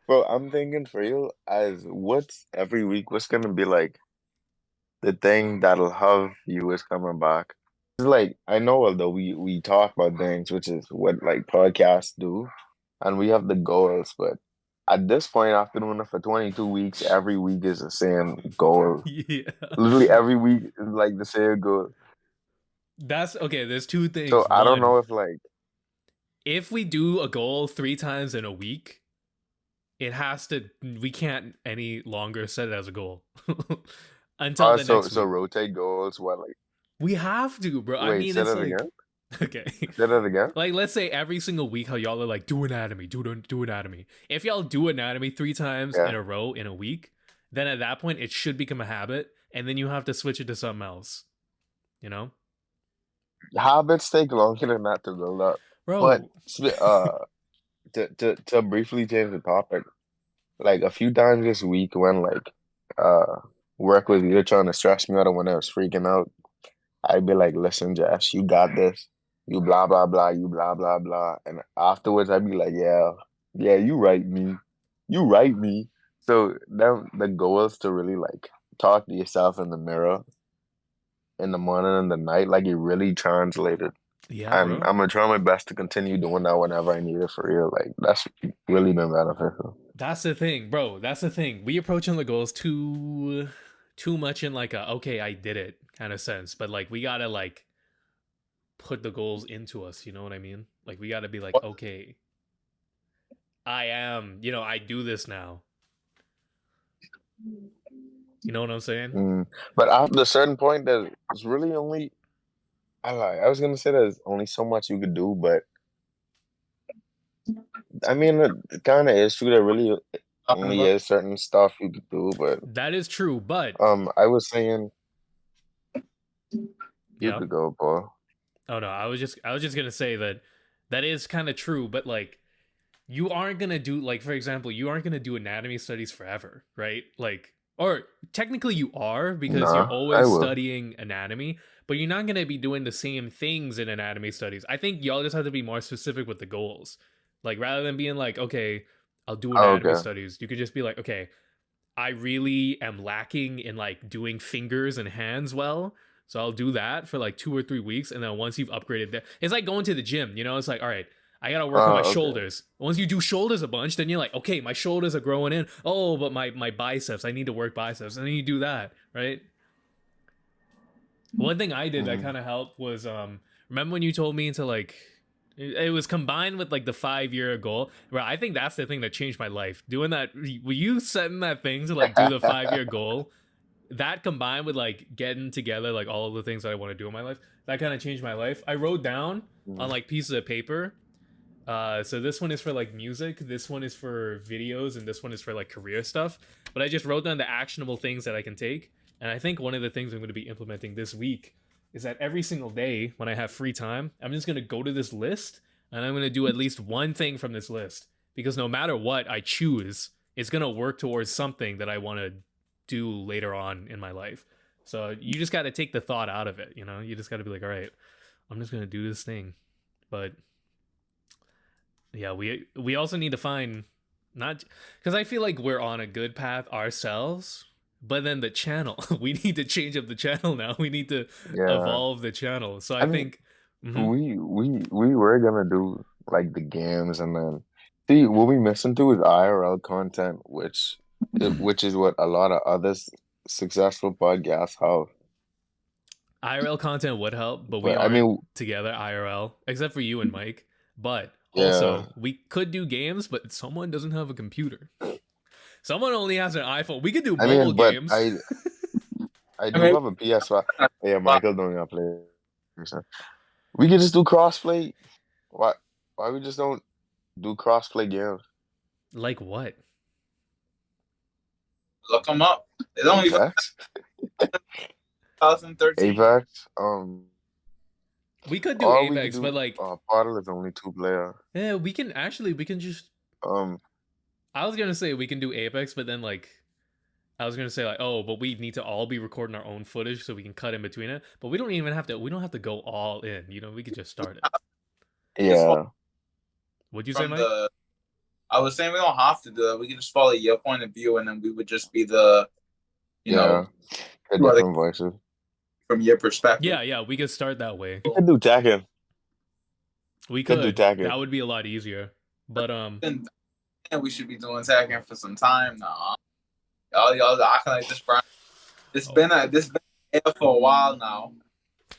Bro, I'm thinking for you as what's every week, what's gonna be like the thing that'll have you is coming back. It's like I know although we talk about things, which is what like podcasts do, and we have the goals, but at this point after doing it for 22 weeks, every week is the same goal. Yeah. Literally every week is like the same goal. That's okay. There's two So things. I don't One, know if like if we do a goal 3 times in a week, we can't any longer set it as a goal until the next so week. rotate goals, what like We have to, bro. I wait, mean, say it's that like, again? okay. Say that again? Like, let's say every single week, how y'all are like, do anatomy, do anatomy. If y'all do anatomy 3 times in Yeah. a row in a week, then at that point, it should become a habit. And then you have to switch it to something else, you know? Habits take longer than that to build up. But Bro, to briefly change the topic, like a few times this week when like uh work was either trying to stress me out or when I was freaking out, I'd be like, listen, Josh, you got this. You blah blah blah, you blah blah blah. And afterwards I'd be like, yeah, yeah, you right me. You right me. So then the goal is to really like talk to yourself in the mirror in the morning and the night, like it really translated. yeah, And bro. I'm gonna try my best to continue doing that whenever I need it for real. Like that's really been beneficial. That's the thing, bro. That's the thing. We approaching the goals too much in like a okay, I did it kind of sense. But like we gotta like put the goals into us, you know what I mean? Like we gotta be like, okay, I do this now. You know what I'm saying? But after a certain point, there's really only I was gonna say there's only so much you could do, but I mean it kind of is true. There really Talking only about is certain stuff you could do, but That is true, but I was saying you yeah. could go, Paul. Oh no, I was just gonna say that that is kind of true, but like you aren't gonna do like for example, you aren't gonna do anatomy studies forever, right? Like or technically you are because you're Nah, I always will. studying anatomy, but you're not gonna be doing the same things in anatomy studies. I think y'all just have to be more specific with the goals. Like rather than being like, okay, I'll do anatomy Okay. studies, you could just be like, okay, I really am lacking in like doing fingers and hands well. So I'll do that for like 2 or 3 weeks. And then once you've upgraded that, it's like going to the gym, you know? It's like, all right, I gotta work on my Okay. shoulders. Once you do shoulders a bunch, then you're like, okay, my shoulders are growing in. Oh, but my biceps, I need to work biceps. And then you do that, right? One thing I did that hmm kind of helped was remember when you told me to like it was combined with like the 5 year goal. Bro, I think that's the thing that changed my life. Doing that, were you setting that thing to like do the 5 year goal? That combined with like getting together like all of the things that I want to do in my life, that kind of changed my life. I wrote down on like pieces of paper. So this one is for like music, this one is for videos, and this one is for like career stuff. But I just wrote down the actionable things that I can take. And I think one of the things I'm going to be implementing this week is that every single day when I have free time, I'm just going to go to this list and I'm going to do at least one thing from this list. Because no matter what I choose, it's going to work towards something that I want to do later on in my life. So you just got to take the thought out of it, you know? You just got to be like, all right, I'm just going to do this thing. But yeah, we also need to find not because I feel like we're on a good path ourselves, but then the channel we need to change up the channel now. We need to Yeah. evolve the channel. So I I mean, think, mhm. we were gonna do like the games and then see what we missing too is IRL content, which is what a lot of other successful podcasts have. IRL content would help, but we But I aren't mean, together IRL except for you and Mike. But yeah. also, we could do games, but someone doesn't have a computer. Someone only has an iPhone. We could do I mobile mean, but games. I I do mean, have a PS5. Yeah, Michael don't got play. We could just do crossplay. Why we just don't do crossplay games? Like what? look them up. It's only Apex, 2013. Apex. We could do Or we could Apex, but do. like, Portal is only two player. yeah, we can just Um, I was gonna say we can do Apex, but then like I was gonna say like, oh, but we need to all be recording our own footage so we can cut in between it. But we don't even have to. We don't have to go all in. You know, we could just start it. It's yeah. What'd you say, from Mike? I was saying we don't have to do that. We can just follow your point of view, and then we would just be the, you know, Yeah, the two other different voices. from your perspective. Yeah, we could start that way. We could do tagging. We Could do could. tagging. That would be a lot easier. But And we should be doing tagging for some time now. Y'all acting like this, Brian. This been here for a while now.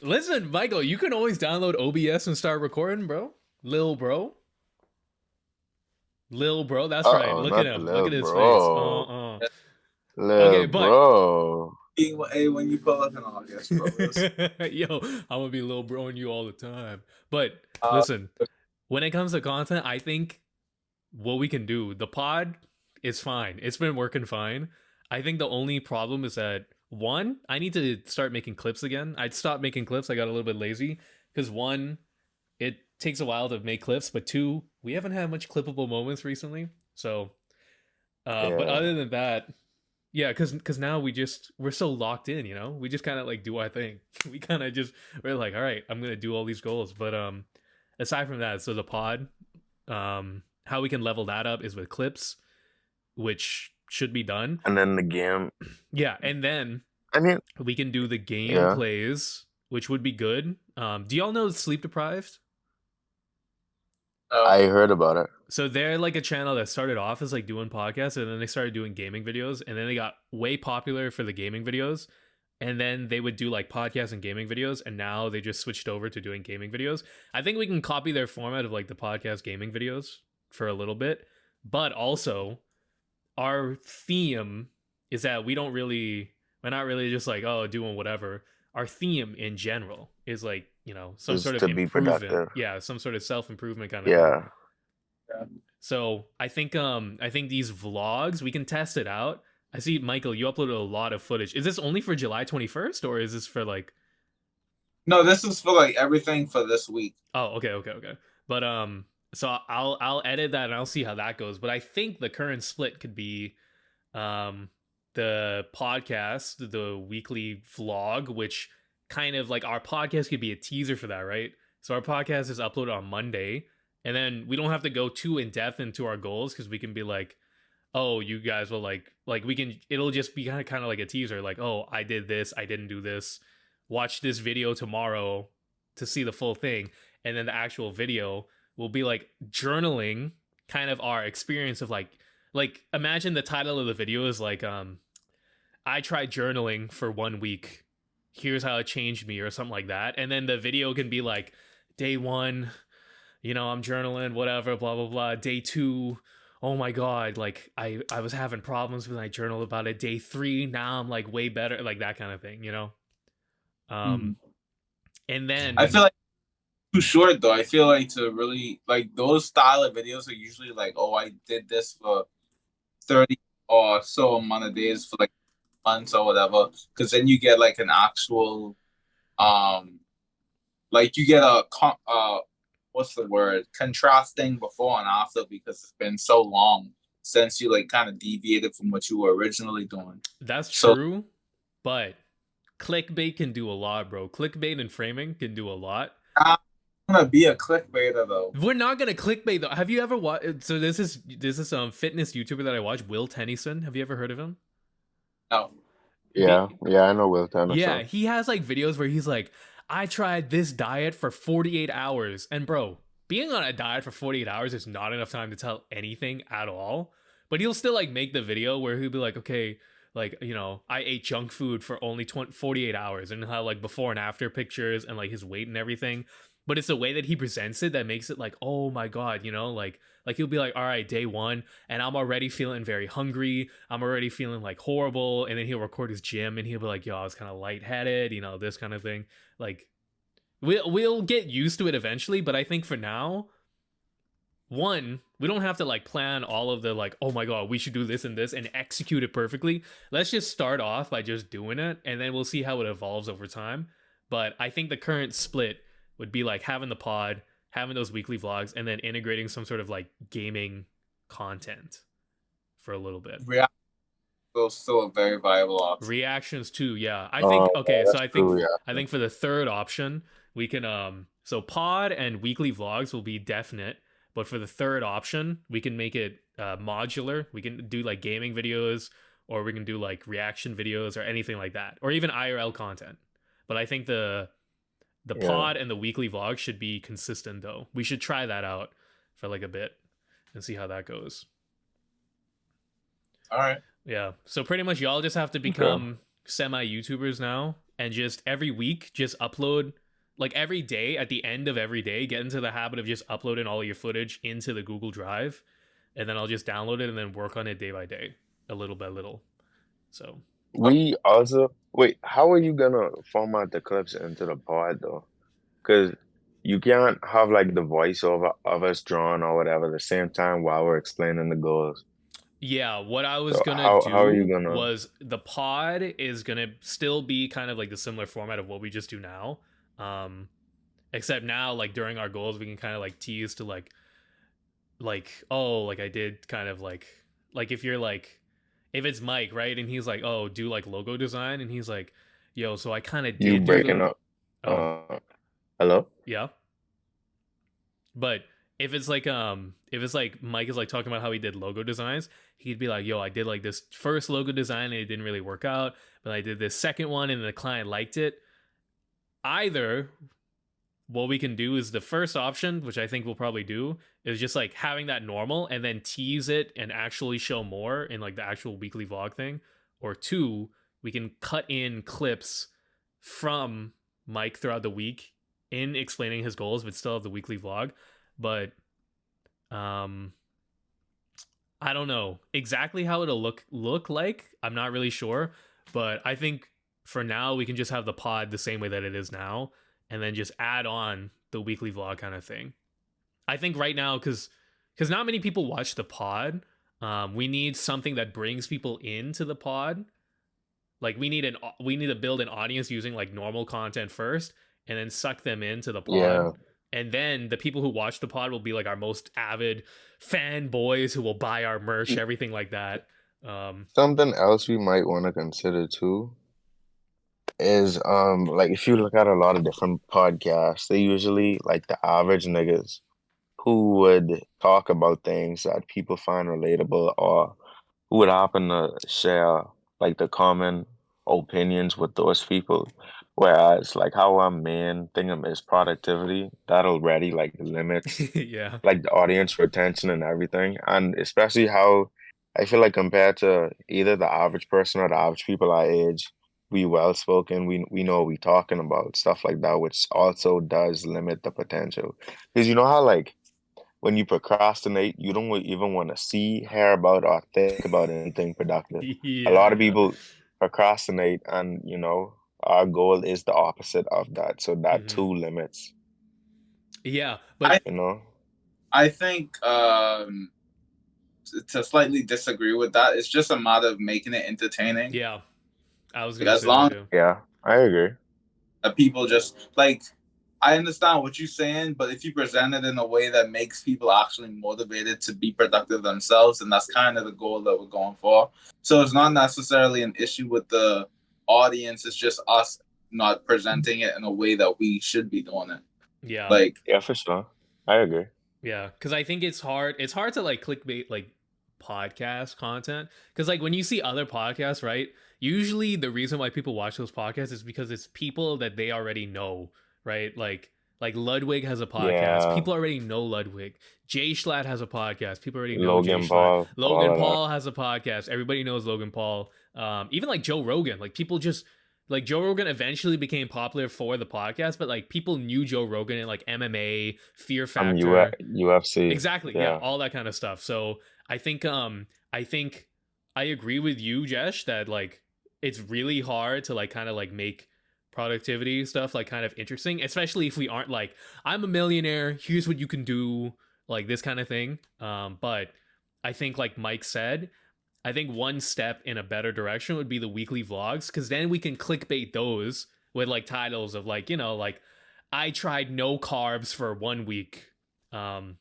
listen, Michael, you can always download OBS and start recording, bro. Lil bro, that's right. Look not at the him. Look little at his bro. face. Little Okay, but bro. Hey, when you pull up in August, bro. yo, I'm gonna be Lil broing you all the time. But Uh, listen, when it comes to content, I think what we can do, the pod is fine. It's been working fine. I think the only problem is that one, I need to start making clips again. I'd stopped making clips. I got a little bit lazy because one, it takes a while to make clips, but two, we haven't had much clippable moments recently. So, but Yeah. other than that, yeah, because now we're so locked in, you know. We just kind of like do our thing. We're like, all right, I'm gonna do all these goals. But aside from that, so the pod, how we can level that up is with clips, which should be done. And then the game. Yeah, and then I mean, we can do the game yeah. plays, which would be good. Do y'all know Sleep Deprived? I heard about it. So they're like a channel that started off as like doing podcasts, and then they started doing gaming videos, and then they got way popular for the gaming videos, and then they would do like podcasts and gaming videos, and now they just switched over to doing gaming videos. I think we can copy their format of like the podcast gaming videos for a little bit, but also our theme is that we're not really just like, oh, doing whatever. Our theme in general is like, you know, some Is sort of to be improvement. productive. Yeah, some sort of self-improvement kind of Yeah. thing. So I think these vlogs, we can test it out. I see, Michael, you uploaded a lot of footage. Is this only for July 21st, or is this for like? No, this is for like everything for this week. Oh, okay. But so I'll edit that and I'll see how that goes. But I think the current split could be, the podcast, the weekly vlog, which kind of like our podcast could be a teaser for that, right? So our podcast is uploaded on Monday, and then we don't have to go too in depth into our goals because we can be like, oh, you guys will like we can. It'll just be kind of like a teaser, like, oh, I did this, I didn't do this. Watch this video tomorrow to see the full thing, and then the actual video will be like journaling, kind of our experience of like imagine the title of the video is like I tried journaling for 1 week. Here's how it changed me, or something like that. And then the video can be like, day 1, you know, I'm journaling, whatever, blah, blah, blah. Day 2, oh my God, like I was having problems when I journaled about it. Day 3, now I'm like way better, like that kind of thing, you know? And then I feel like too short though. I feel like to really like those style of videos are usually like, oh, I did this for 30 or so amount of days for like months or whatever, because then you get like an actual like you get a what's the word, contrasting before and after, because it's been so long since you like kind of deviated from what you were originally doing. That's true, but clickbait can do a lot, bro. Clickbait and framing can do a lot. I'm gonna be a clickbaiter though. We're not gonna clickbait though. Have you ever watched? So this is fitness YouTuber that I watch, Will Tennyson. Have you ever heard of him? No. Yeah, I know Will Tennyson. Yeah, he has like videos where he's like, I tried this diet for 48 hours. And bro, being on a diet for 48 hours is not enough time to tell anything at all. But he'll still like make the video where he'll be like, okay, like, you know, I ate junk food for only 48 hours, and how like before and after pictures and like his weight and everything. But it's the way that he presents it that makes it like, oh my God, you know, like he'll be like, all right, day 1, and I'm already feeling very hungry. I'm already feeling like horrible. And then he'll record his gym and he'll be like, yo, I was kind of lightheaded, you know, this kind of thing. Like we'll get used to it eventually. But I think for now, one, we don't have to like plan all of the like, oh my God, we should do this and execute it perfectly. Let's just start off by just doing it, and then we'll see how it evolves over time. But I think the current split would be like having the pod, having those weekly vlogs, and then integrating some sort of like gaming content for a little bit. Still a very viable option. Reactions too, yeah. I think okay, so I think true, yeah. I think for the third option, we can so pod and weekly vlogs will be definite, But for the third option, we can make it modular. We can do like gaming videos, or we can do like reaction videos or anything like that, or even IRL content. But I think the Yeah. pod and the weekly vlog should be consistent though. We should try that out for like a bit and see how that goes. All right. Yeah. So pretty much y'all just have to Okay. become semi YouTubers now and just every week just upload like every day at the end of every day get into the habit of just uploading all of your footage into the Google Drive and then I'll just download it and then work on it day by day, a little by little. So We also wait, how are you gonna format the clips into the pod though? Because you can't have like the voiceover of us drawn or whatever at the same time while we're explaining the goals. yeah, what I was So gonna how are you do gonna was the pod is gonna still be kind of like the similar format of what we just do now. Um, except now, like during our goals, we can kind of like tease to like oh like I did kind of like if you're like if it's Mike, right, and he's like, oh, do like logo design, and he's like, yo, so I kind of you did do breaking the up? oh Hello? yeah, but if it's like Mike is like talking about how he did logo designs, he'd be like, yo, I did like this first logo design and it didn't really work out, but I did this second one and the client liked it. Either what we can do is the first option, which I think we'll probably do, is just like having that normal and then tease it and actually show more in like the actual weekly vlog thing. Or two, we can cut in clips from Mike throughout the week in explaining his goals, but still have the weekly vlog. But um I don't know exactly how it'll look like. I'm not really sure, but I think for now we can just have the pod the same way that it is now, and then just add on the weekly vlog kind of thing. I think right now because not many people watch the pod. We need something that brings people into the pod. Like we need to build an audience using like normal content first, and then suck them into the pod. Yeah. And then the people who watch the pod will be like our most avid fanboys who will buy our merch, everything like that. Something else we might want to consider too is like if you look at a lot of different podcasts, they usually like the average niggas who would talk about things that people find relatable or who would happen to share like the common opinions with those people. Whereas like how our main thing is productivity, that already like limits Yeah. like the audience retention and everything. And especially how I feel like compared to either the average person or the average people our age, we well spoken, we know what we talking about, stuff like that, which also does limit the potential. Because you know how like when you procrastinate, you don't even want to see, hear about, or think about anything productive. A Yeah, lot of yeah. people procrastinate, and our goal is the opposite of that. So that Hmm. too limits, Yeah, I but you know? I think to slightly disagree with that, it's just a matter of making it entertaining. yeah, I was Like gonna as say that long too. Yeah, I agree. as people just like, I understand what you're saying, but if you present it in a way that makes people actually motivated to be productive themselves, and that's kind of the goal that we're going for. So it's not necessarily an issue with the audience, it's just us not presenting it in a way that we should be doing it. Yeah, Like, Yeah, for sure. I agree. yeah, because I think it's hard. It's hard to like clickbait like podcast content because like when you see other podcasts, right? Usually the reason why people watch those podcasts is because it's people that they already know, right? Like Ludwig has a podcast. Yeah, People already know Ludwig. jschlatt has a podcast. People already know Logan jschlatt. Paul, all Logan of that. Paul has a podcast. Everybody knows Logan Paul. Even like Joe Rogan. Like people just like Joe Rogan eventually became popular for the podcast, but like people knew Joe Rogan in like MMA, Fear Factor. UFC. Exactly. Yeah, Yeah, all that kind of stuff. So I think I agree with you, Jesh, that like it's really hard to like kind of like make productivity stuff like kind of interesting, especially if we aren't like, I'm a millionaire, here's what you can do, like this kind of thing. But I think like Mike said, I think one step in a better direction would be the weekly vlogs, because then we can clickbait those with like titles of like, like I tried no carbs for 1 week. Um,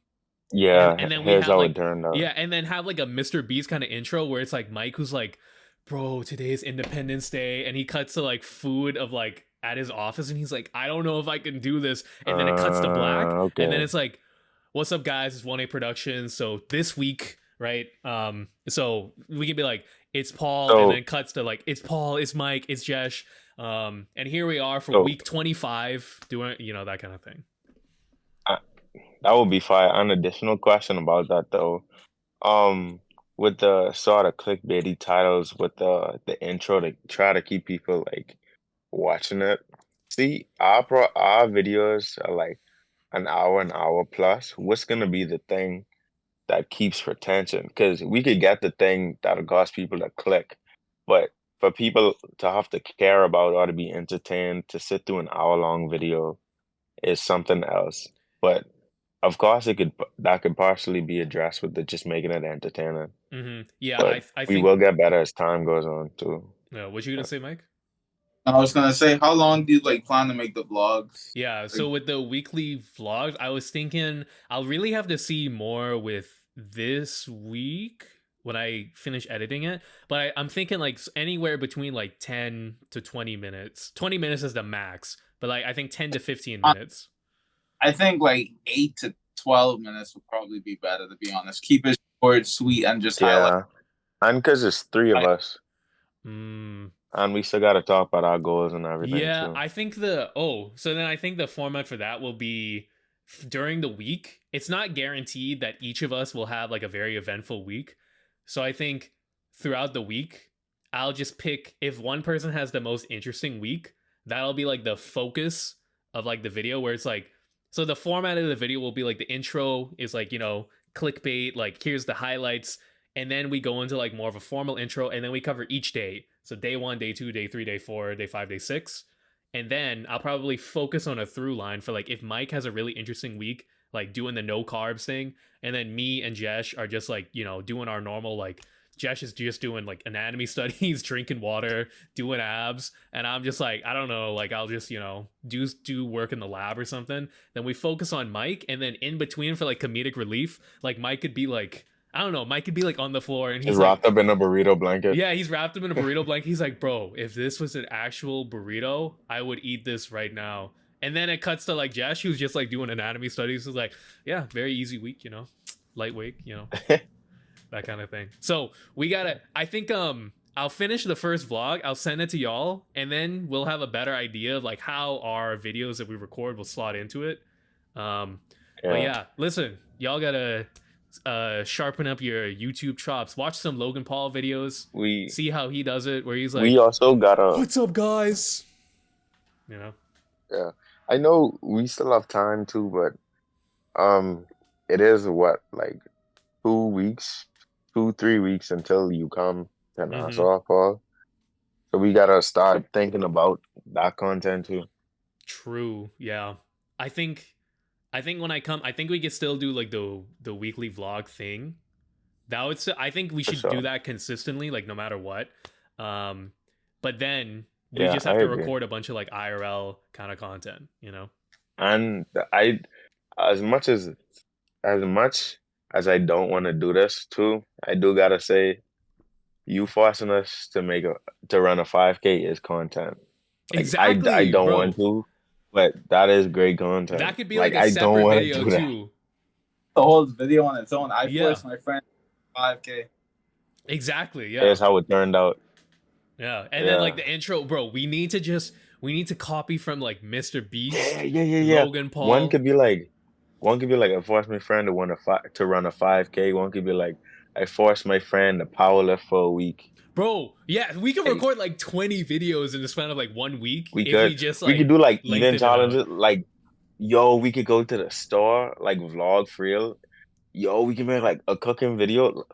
and yeah. and then we Here's have how it like, turned out. yeah, and then have like a Mr. Beast kind of intro where it's like Mike who's like, bro, today's Independence Day, and he cuts to like food of like at his office, and he's like, I don't know if I can do this, and then it cuts to black, and then Okay. it's like, what's up, guys? It's 1A Productions. So this week, right? So we can be like, it's Paul, and So then cuts to like, it's Paul, it's Mike, it's Jesh. And here we are for so week 25, doing that kind of thing. uh, that would be fine. An additional question about that though. Um, with the sort of clickbaity titles with the intro to try to keep people like watching it. See, our videos are like an hour plus. What's gonna be the thing that keeps retention? Because we could get the thing that'll cause people to click, but for people to have to care about or to be entertained to sit through an hour-long video is something else. But of course, that could partially be addressed with just making it entertaining. Yeah, But I we think. will get better as time goes on too. What you gonna say, Mike? I was gonna say, how long do you like plan to make the vlogs? Yeah, Like, so with the weekly vlogs, I was thinking I'll really have to see more with this week when I finish editing it. But I'm thinking like anywhere between like 10 to 20 minutes. 20 minutes is the max, but like I think 10 to 15 minutes. I think like 8 to 12 minutes would probably be better, to be honest. Keep it short, sweet, and just highlight. Yeah, and because it's three of us, Mm, and we still got to talk about our goals and everything yeah, too. I think so then I think the format for that will be during the week. It's not guaranteed that each of us will have like a very eventful week. So I think throughout the week, I'll just pick if one person has the most interesting week, that'll be like the focus of like the video where it's like so the format of the video will be like the intro is like, clickbait, like here's the highlights, and then we go into like more of a formal intro, and then we cover each day. So day 1, day 2, day 3, day 4, day 5, day 6. And then I'll probably focus on a through line for like if Mike has a really interesting week, like doing the no carbs thing, and then me and Jesh are just like, doing our normal like Jesh is just doing like anatomy studies, drinking water, doing abs, and I'm just like, I don't know, like I'll just, do work in the lab or something. Then we focus on Mike, and then in between for like comedic relief, like Mike could be like, I don't know, Mike could be like on the floor and Just he's like, wrapped up in a burrito blanket. yeah, he's wrapped him in a burrito blanket. He's like, bro, if this was an actual burrito, I would eat this right now. And then it cuts to like Josh, who's just like doing anatomy studies. Who's like, yeah, very easy week, lightweight, that kind of thing. So we gotta. I think I'll finish the first vlog. I'll send it to y'all, and then we'll have a better idea of like how our videos that we record will slot into it. But yeah, listen, y'all gotta sharpen up your YouTube chops. Watch some Logan Paul videos. We See how he does it, where he's like, we also gotta "What's up, guys?" yeah. I know we still have time too, but it is what like 2 weeks, 3 weeks until you come to Nassau, Paul. So we gotta start thinking about that content too. True. Yeah. I think when I come, I think we could still do like the weekly vlog thing. That would I think we For should do sure. that consistently, like no matter what. But then we Yeah, just I have to agree. record a bunch of like IRL kind of content. And I as much as much as I don't want to do this too, I do gotta say you forcing us to run a 5K is content. Like I Exactly, don't want bro. to, but that is great That content. could be like Like a I don't separate want to video do that. too. the whole video on its own. I Yeah. forced my friend 5K. Exactly. Yeah. Here's how it turned out. Yeah. And then like Yeah. the intro, bro, we need to copy from like Mr. Beast, Yeah. Logan One Paul. could be like I forced my friend to run a 5K. One could be like I forced my friend to power lift for a week. Bro, yeah, we could Like record like 20 videos in the span of like 1 week we if we could just we could like do like eating lengthen it out. challenges. Like yo, we could go to the store, like vlog for real. Yo, we can make like a cooking video.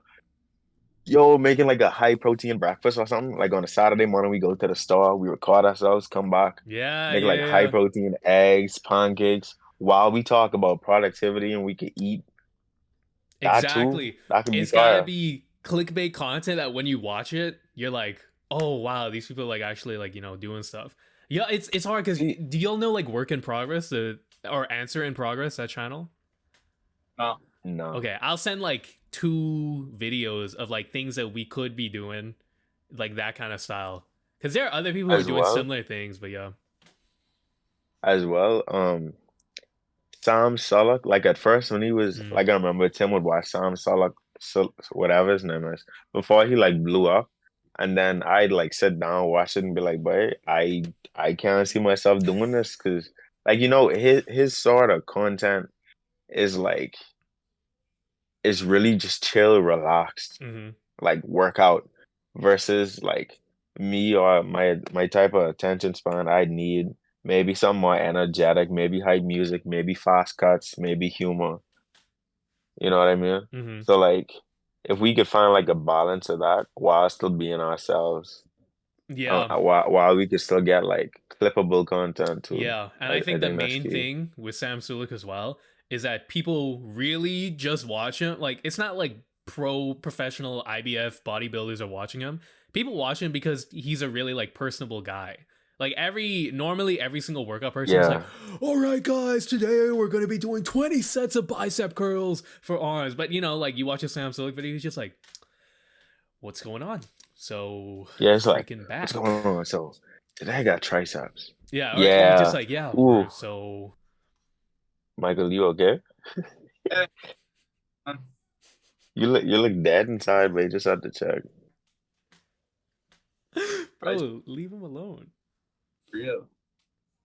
Yo, making like a high protein breakfast or something. Like on a Saturday morning, we go to the store, we record ourselves, come back, Yeah, make yeah, like high yeah. protein eggs, pancakes, while we talk about productivity and we can eat that too. Exactly. That could be It's gotta fire. be clickbait content that when you watch it, you're like, oh wow, these people like actually like, doing stuff. Yeah, it's hard because See, do y'all know like work in progress, or answer in progress, that channel? No. no, Okay, I'll send like 2 videos of like things that we could be doing, like that kind of style. Because there are other people who are as doing well, similar things, but yeah. as well. Sam Sulek, like at first when he was Mm, like I remember Tim would watch Sam Sulek, whatever his name is, before he like blew up, and then I'd like sit down, watch it, and be like, "Boy, I can't see myself doing this," because like his sort of content is like is really just chill, relaxed, hmm like workout versus like me or my type of attention span. I need maybe some more energetic, maybe hype music, maybe fast cuts, maybe humor. You know what I mean? hmm So like if we could find like a balance of that while still being ourselves, Yeah. while we could still get like clippable content too. Yeah, and I I think the think that's main key. thing with Sam Sulek as well is that people really just watch him. Like, it's not like professional IBF bodybuilders are watching him. People watch him because he's a really like personable guy. Like normally every single workout person is like, Yeah. "All right, guys, today we're gonna be doing 20 sets of bicep curls for arms." But like you watch a Sam Sulek video, he's just like, "What's going on?" So Yeah, it's like, freaking what's back. going on? So today I got triceps. Yeah, or he's just Yeah. like, "Yeah, Ooh, so Michael, you okay? Yeah, You look dead inside, but you just had to check. Christ, bro, leave him alone. real.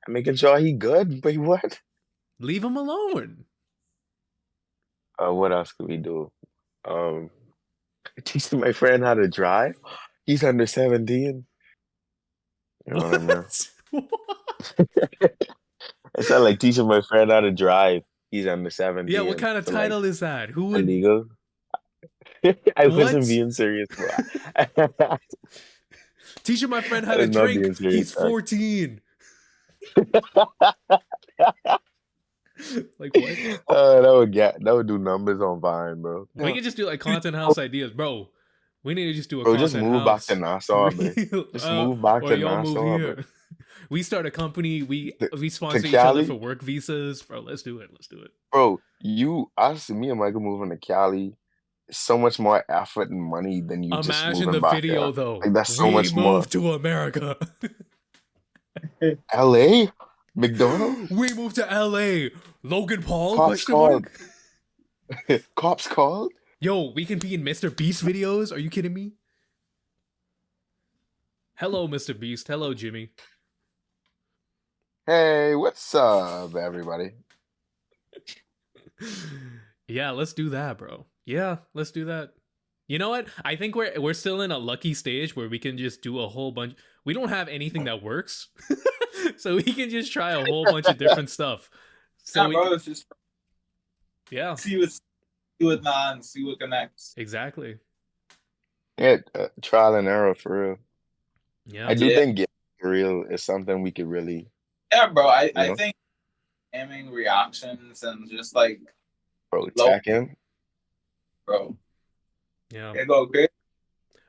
I'm making sure he good, but what? Leave him alone. What else could we do? Um, teaching my friend how to drive. He's under 17. You know what I mean? What? It's not like teaching my friend how to drive. He's under Yeah, what 17. kind of So like title is that? Who would illegal. I wasn't what? being serious, bro. I Teaching my friend how to was not drink. being serious, He's man. 14. Like what? That would do numbers on Vine, bro. We No, could just do like content house ideas, bro. We need to just do a bro, just content move back to house for Nassau, bro. real. Just move back Or to y'all move Nassau, bro. here. We start a company. We To, we to sponsor each other for Cali, work visas, bro. Let's do it. Let's do it. bro. Me and Michael moving to Cali. So much more effort and money than you just Imagine the moving back there. video though. Like that's so We much more. moved to America. LA, McDonald's, We moved to LA. Logan Paul? cops Question called. mark. Cops called. Yo, we can be in Mr. Beast videos. Are you kidding me? Hello, Mr. Beast. Hello, Jimmy. Hey, what's up, everybody? Yeah, let's do that, bro. Yeah, let's do that. You know what? I think we're still in a lucky stage where we can just do a whole bunch. We don't have anything that works, so we can just try a whole bunch of different stuff. So Yeah, bro, it's just yeah, see what non, see what connects. exactly. Yeah, trial and error for real. Yeah. I do Yeah, think getting for real is something we could really, yeah, bro. I, you I know, think aiming reactions and just like bro, low, check in. bro. Yeah. It go great.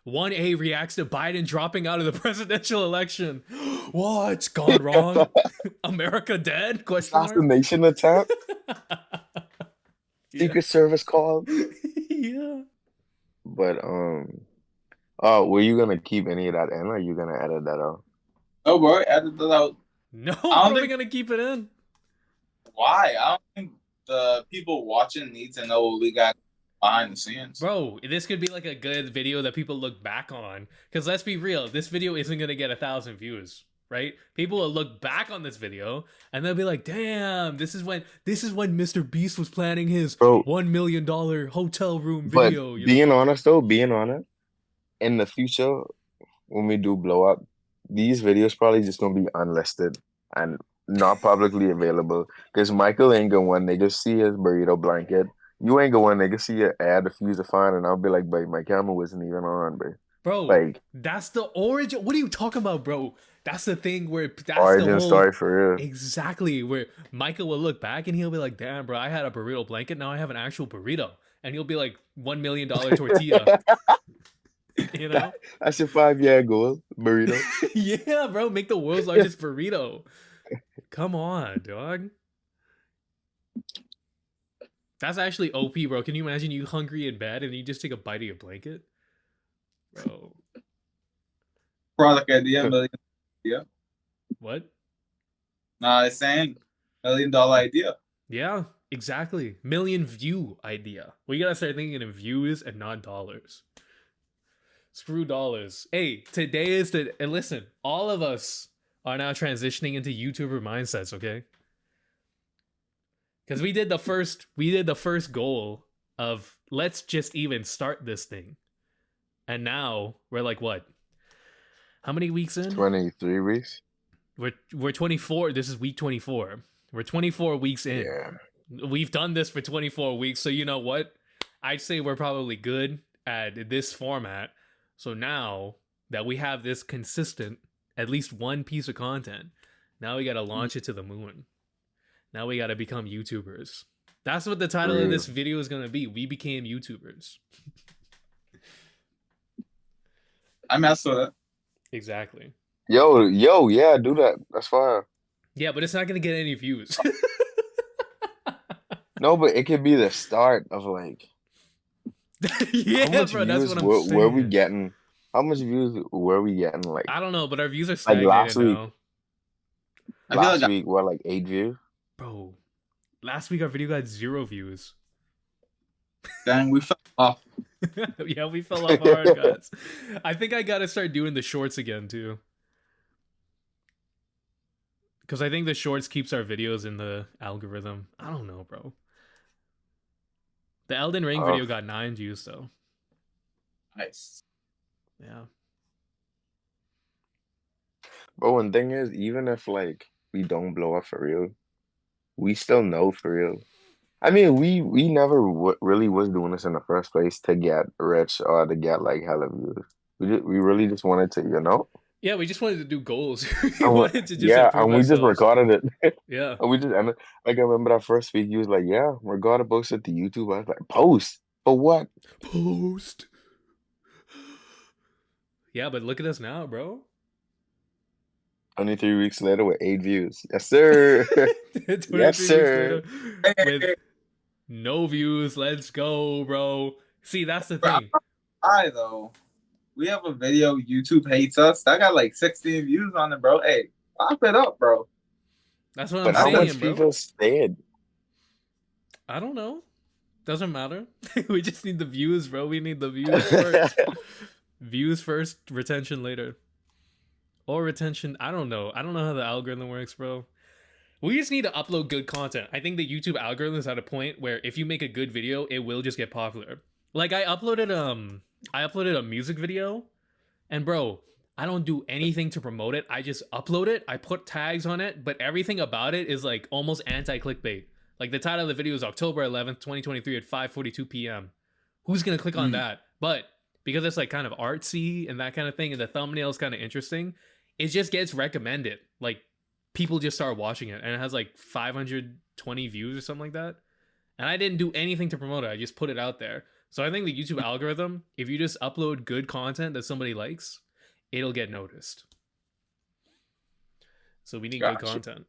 1A reacts to Biden dropping out of the presidential election. What's gone wrong? America dead? Question mark. Assassination attempt. Yeah. Secret Service called. Yeah. But oh, were you gonna keep any of that in, or are you gonna edit that out? No, bro. Edit that out. No, I don't bro, we're think gonna keep it in. why. I don't think the people watching need to know what we got behind the scenes. Bro, this could be like a good video that people look back on. Because let's be real, this video isn't gonna get 1,000 views, right? People will look back on this video and they'll be like, "Damn, this is when Mr. Beast was planning his Bro, $1 million hotel room but video." You being know? honest though, being honest, in the future, when we do blow up, these videos probably just gonna be unlisted and not publicly available. Because Michael ain't gonna want niggas see his burrito blanket. You ain't gonna want niggas see your ad diffuser to find, and I'll be like, "Babe, my camera wasn't even on, babe." Bro, Like that's the origin. What are you talking about, bro? That's the thing where that's the origin whole story for real. exactly where Michael will look back and he'll be like, "Damn, bro, I had a burrito blanket. Now I have an actual burrito." And he'll be like, $1 million tortilla. You know? That's your 5-year goal, burrito. Yeah, bro, make the world's largest burrito. Come on, dog. That's actually OP, bro. Can you imagine you hungry in bed and you just take a bite of your blanket? Bro. Product idea, million idea. What? Nah, it's saying $1 million idea. Yeah, exactly. Million view idea. We gotta start thinking in views and not dollars. Screw dollars. Hey, today is the and listen, all of us are now transitioning into YouTuber mindsets, okay? Because we did the first goal of let's just even start this thing. And now we're like what? How many weeks in? 23 weeks. We're 24. This is week 24. We're 24 weeks in. Yeah. We've done this for 24 weeks, so you know what? I'd say we're probably good at this format. So now that we have this consistent, at least one piece of content, now we got to launch it to the moon. Now we got to become YouTubers. That's what the title of this video is going to be. We became YouTubers. I messed with it. Exactly. Yo, yeah, do that. That's fine. Yeah, but it's not going to get any views. No, but it could be the start of like Yeah, how much bro, that's views what I'm saying. were we getting? How much views were we getting? Like I don't know, but our views are like stagnated last week. now. Last week, what, like 8 views? Bro, last week our video got 0 views. Dang, we fell off. Yeah, we fell off hard, guys. I think I gotta start doing the shorts again too. Because I think the shorts keeps our videos in the algorithm. I don't know, bro. The Elden Ring video got 9 views though. Nice. Yeah. But one thing is, even if like we don't blow up for real, we still know for real. I mean, we never really was doing this in the first place to get rich or to get like hella views. We really just wanted to, you know. Yeah, we just wanted to do goals. We And wanted to just yeah, improve and we just ourselves. recorded it. Yeah. And we just and like I remember that first week, you was like, "Yeah, we're gonna post it to YouTube." I was like, "Post for what?" Post. Yeah, but look at us now, bro. 23 weeks later with 8 views. Yes, sir. 23 Yes, weeks sir. later with no views. Let's go, bro. See, that's the thing. Hi though. We have a video YouTube hates us. That got like 16 views on it, bro. Hey, pop it up, bro. That's what But I'm how much saying, bro. people stayed? I don't know. Doesn't matter. We just need the views, bro. We need the views first. Views first, retention later. Or retention, I don't know. I don't know how the algorithm works, bro. We just need to upload good content. I think the YouTube algorithm is at a point where if you make a good video, it will just get popular. Like I uploaded a music video, and bro, I don't do anything to promote it. I just upload it. I put tags on it, but everything about it is like almost anti-clickbait. Like the title of the video is October 11th, 2023 at 5:42 p.m. Who's going to click on that? But because it's like kind of artsy and that kind of thing and the thumbnail is kind of interesting, it just gets recommended. Like people just start watching it and it has like 520 views or something like that. And I didn't do anything to promote it. I just put it out there. So I think the YouTube algorithm, if you just upload good content that somebody likes, it'll get noticed. So we need good content.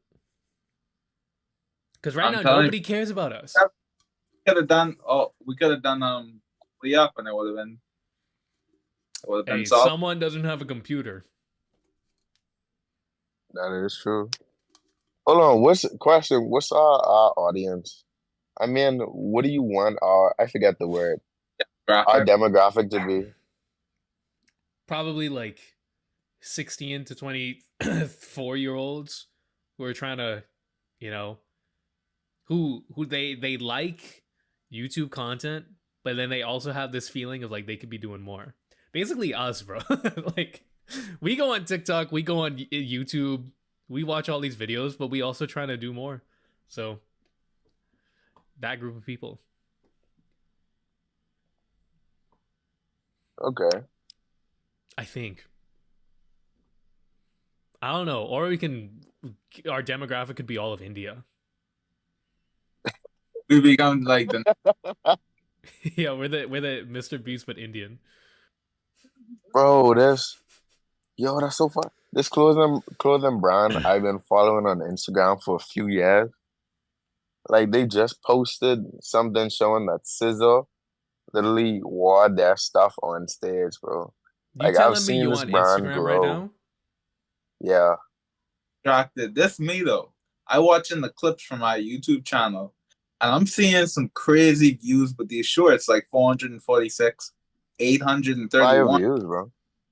Because right now nobody cares about us. We could have done up and it would have been Hey, someone doesn't have a computer. That is true. Hold on, what's our audience? I mean, what do you want I forget the word. Our demographic to be? Probably like 16 to 24-year-olds who are trying to, you know, who they like YouTube content, but then they also have this feeling of like they could be doing more. Basically us, bro. Like we go on TikTok, we go on YouTube, we watch all these videos, but we also trying to do more. So that group of people. Okay. I think. I don't know. Or our demographic could be all of India. We become like the yeah, we're the Mr. Beast but Indian. Bro, that's so fun. This clothing brand I've been following on Instagram for a few years. Like they just posted something showing that SZA literally wore their stuff on stage, bro. You telling me you on Instagram right now? Yeah. Distracted. This me though. I watching the clips from my YouTube channel, and I'm seeing some crazy views with these shorts, like 446, Fire 831, views, bro.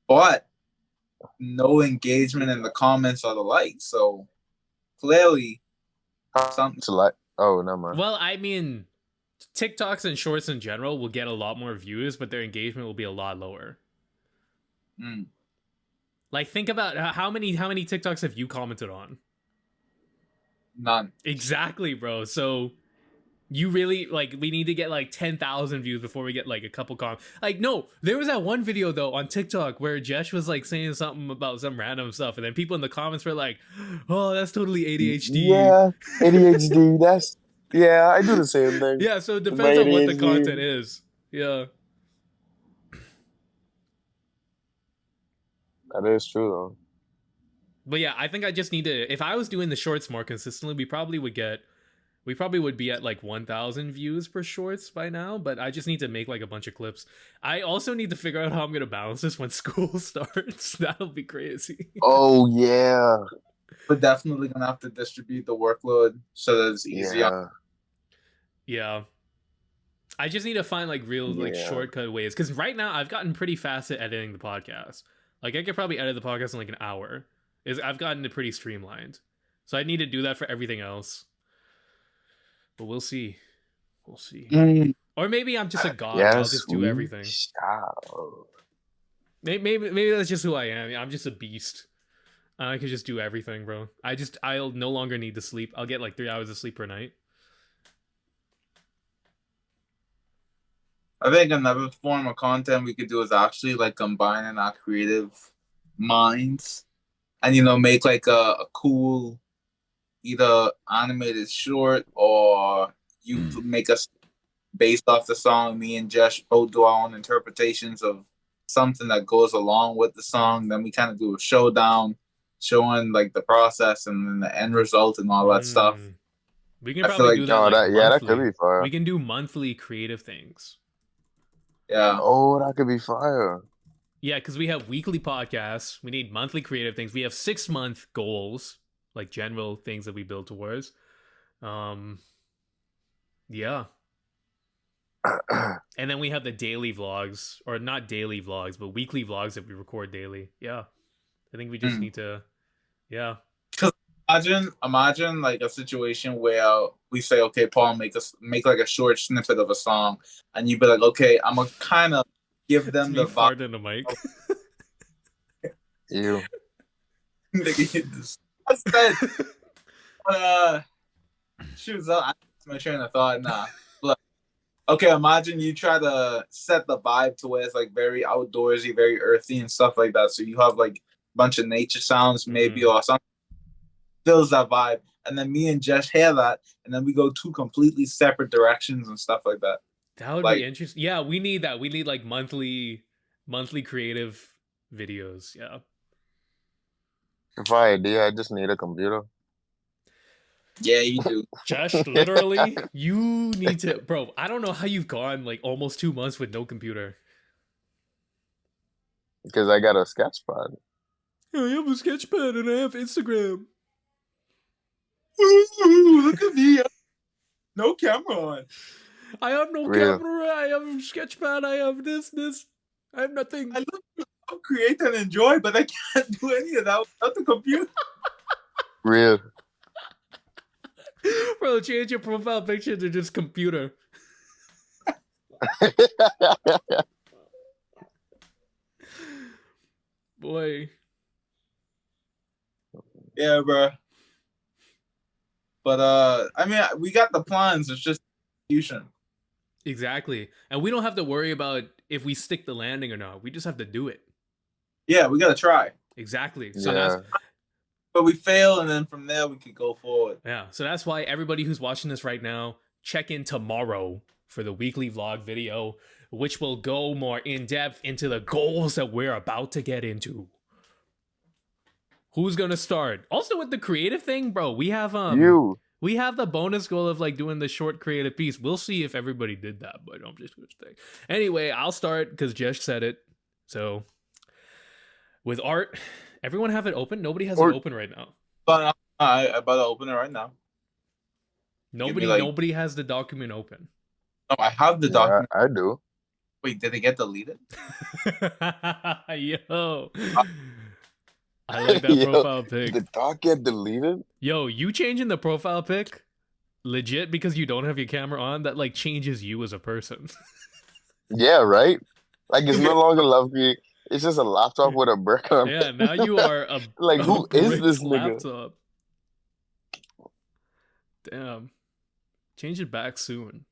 but no engagement in the comments or the likes. So clearly something. Select. Oh, never mind. Well, I mean, TikToks and shorts in general will get a lot more views, but their engagement will be a lot lower. Mm, Like, think about how many TikToks have you commented on? none. Exactly, bro. So you really like we need to get like 10,000 views before we get like a couple comments. Like, no, there was that one video though on TikTok where Jesh was like saying something about some random stuff, and then people in the comments were like, "Oh, that's totally ADHD." Yeah, ADHD. Yeah, I do the same thing. Yeah, so it My depends on what the ADHD. content is. Yeah. That is true though. But yeah, I think I just need to. If I was doing the shorts more consistently, we probably would be at like 1,000 views per shorts by now. But I just need to make like a bunch of clips. I also need to figure out how I'm gonna balance this when school starts. That'll be crazy. Oh yeah, We're definitely gonna have to distribute the workload so that it's easier. yeah, Yeah, I just need to find like real like yeah. shortcut ways because right now I've gotten pretty fast at editing the podcast. Like I could probably edit the podcast in like an hour. I've gotten it pretty streamlined. So I need to do that for everything else. But we'll see. We'll see. Mm. Or maybe I'm just a god. Yes, I'll just do we everything. shall. Maybe that's just who I am. I'm just a beast. I can just do everything, bro. I'll no longer need to sleep. I'll get like 3 hours of sleep per night. I think another form of content we could do is actually like combining our creative minds and make like a cool either animated short or you make us based off the song. Me and Jesh both do our own interpretations of something that goes along with the song. Then we kind of do a showdown showing like the process and then the end result and all that stuff. We can I feel probably like- do that Oh, like that monthly. could be fire. We can do monthly creative things. Yeah. Oh, that could be fire. Yeah, because we have weekly podcasts. We need monthly creative things. We have 6-month goals, like general things that we build towards. Yeah. And then we have the daily vlogs, or not daily vlogs, but weekly vlogs that we record daily. Yeah. I think we just need to, yeah. Imagine like a situation where we say, okay, Paul, make like a short snippet of a song, and you be like, okay, I'm gonna kind of give them the vibe. Fart in the mic. You. I said, shoot, I lost my train of thought. Nah. Look, okay, imagine you try to set the vibe to where it's like very outdoorsy, very earthy and stuff like that. So you have like a bunch of nature sounds, maybe, or something fills that vibe. And then me and Jesh hear that, and then we go two completely separate directions and stuff like that. That would be interesting. Yeah, we need that. We need like monthly creative videos. Yeah. If I idea, I just need a computer. Yeah, you do. Josh, literally, you need to, bro. I don't know how you've gone like almost 2 months with no computer. Because I got a sketch pad. I have a sketch pad and I have Instagram. Ooh, look at me. No camera on. I have no camera. I have a sketch pad. I have this. I have nothing. I love create and enjoy, but I can't do any of that without the computer. Real. Bro, change your profile picture to just computer. Boy. Yeah, bro. But I mean, we got the plans. It's just execution. Exactly. And we don't have to worry about if we stick the landing or not. We just have to do it. Yeah, we gotta try. Exactly. So Yeah. that's But we fail, and then from there we could go forward. yeah. So that's why everybody who's watching this right now, check in tomorrow for the weekly vlog video, which will go more in depth into the goals that we're about to get into. Who's gonna start? Also with the creative thing, bro, we have we have the bonus goal of like doing the short creative piece. We'll see if everybody did that, but I'm just gonna say. Anyway, I'll start because Jesh said it. So with art, everyone have it open. Nobody has it open right now. But I about to open it right now. Give me like, Nobody has the document open. no, I have the Yeah, document. I do. Wait, did it get deleted? Yo, I like that Yo, profile did pic. the doc get deleted? Yo, you changing the profile pic legit because you don't have your camera on, that like changes you as a person. Yeah, right? Like it's no longer Lovely. It's just a laptop with a brick on Yeah, now you it. are Like, a who is brick's this nigga? laptop. Damn. Change it back soon.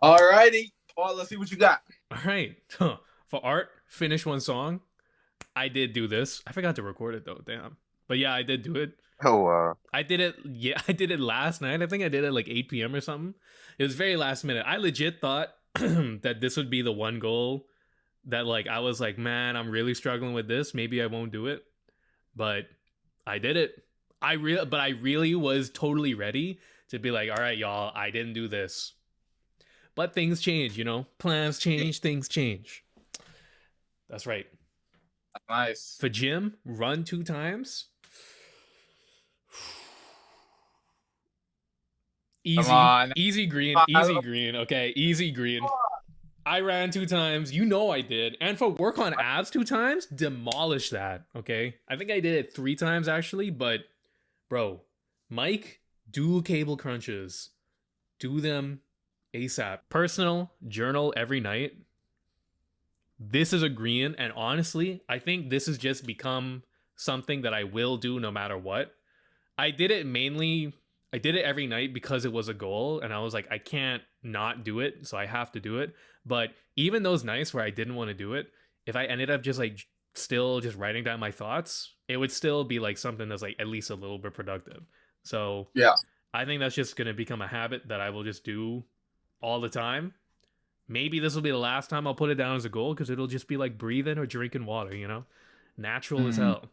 Alrighty, Paul. Let's see what you got. All right. For art, finish one song. I did do this. I forgot to record it though. Damn. But yeah, I did do it. Oh, wow. I did it. Yeah, I did it last night. I think I did it like 8 p.m. or something. It was very last minute. I legit thought that this would be the one goal that like I was like, man, I'm really struggling with this. Maybe I won't do it. But I did it. But I really was totally ready to be like, all right, y'all, I didn't do this. But things change, you know? Plans change, things change. That's right. Nice. For gym, run 2 times. Easy. Come on. Easy green. Easy green. Okay, easy green. I ran 2 times. You know I did. And for work on abs 2 times, demolish that. Okay. I think I did it 3 times actually, but bro, Mike, do cable crunches. Do them ASAP. Personal journal every night. This is a green, and honestly, I think this has just become something that I will do no matter what. I did it every night because it was a goal, and I was like, I can't not do it, so I have to do it. But even those nights where I didn't want to do it, if I ended up just like still just writing down my thoughts, it would still be like something that's like at least a little bit productive. So Yeah. I think that's just going to become a habit that I will just do all the time. Maybe this will be the last time I'll put it down as a goal because it'll just be like breathing or drinking water, you know? Natural as hell.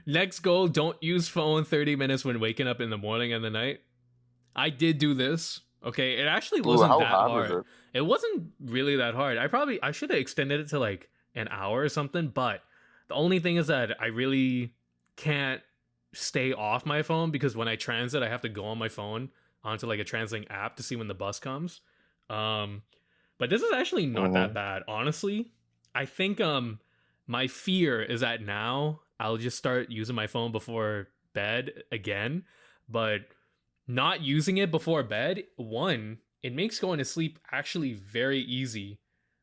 Next goal, don't use phone 30 minutes when waking up in the morning and the night. I did do this. Okay, it actually Ooh, wasn't how that hard is hard. It wasn't really that hard. I should have extended it to like an hour or something, but the only thing is that I really can't stay off my phone because when I transit, I have to go on my phone onto like a translating app to see when the bus comes. But this is actually not that bad, honestly. I think my fear is that now I'll just start using my phone before bed again, but not using it before bed, one, it makes going to sleep actually very easy.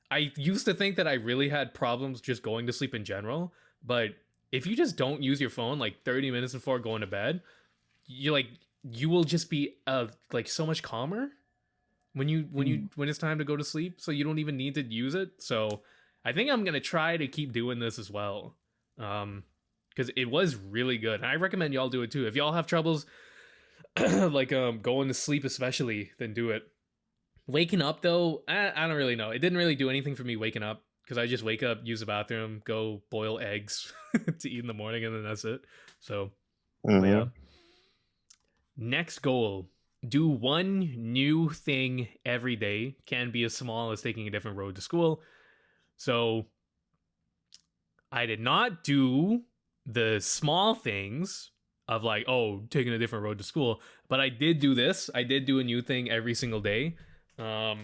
I used to think that I really had problems just going to sleep in general, but if you just don't use your phone like 30 minutes before going to bed, you will just be like so much calmer when it's time to go to sleep, so you don't even need to use it. So I think I'm gonna try to keep doing this as well, because it was really good, and I recommend y'all do it too if y'all have troubles like going to sleep especially, then do it. Waking up though, I don't really know. It didn't really do anything for me waking up because I just wake up, use the bathroom, go boil eggs to eat in the morning, and then that's it. So but yeah. Next goal, do one new thing every day. Can be as small as taking a different road to school. So I did not do the small things of like, oh, taking a different road to school, but I did do this. I did do a new thing every single day. I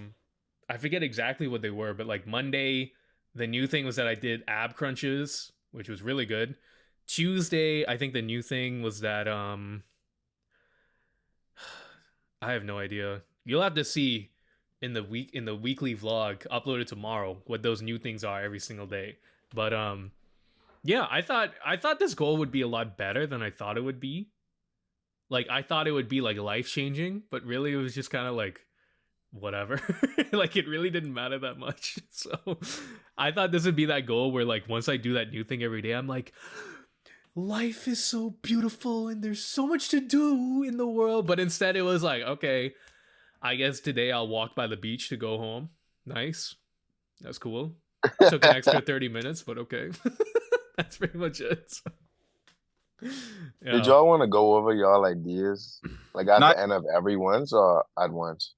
forget exactly what they were, but like Monday, the new thing was that I did ab crunches, which was really good. Tuesday, I think the new thing was that I have no idea. You'll have to see in the weekly vlog uploaded tomorrow what those new things are every single day. But yeah, I thought this goal would be a lot better than I thought it would be. Like I thought it would be like life changing, but really it was just kind of like whatever. Like it really didn't matter that much. So I thought this would be that goal where like once I do that new thing every day, I'm like, life is so beautiful and there's so much to do in the world. But instead it was like, okay, I guess today I'll walk by the beach to go home. Nice. That's cool. Took an extra 30 minutes, but okay. That's pretty much it. So, yeah. Did y'all want to go over y'all ideas like at Not the end of every once or at once?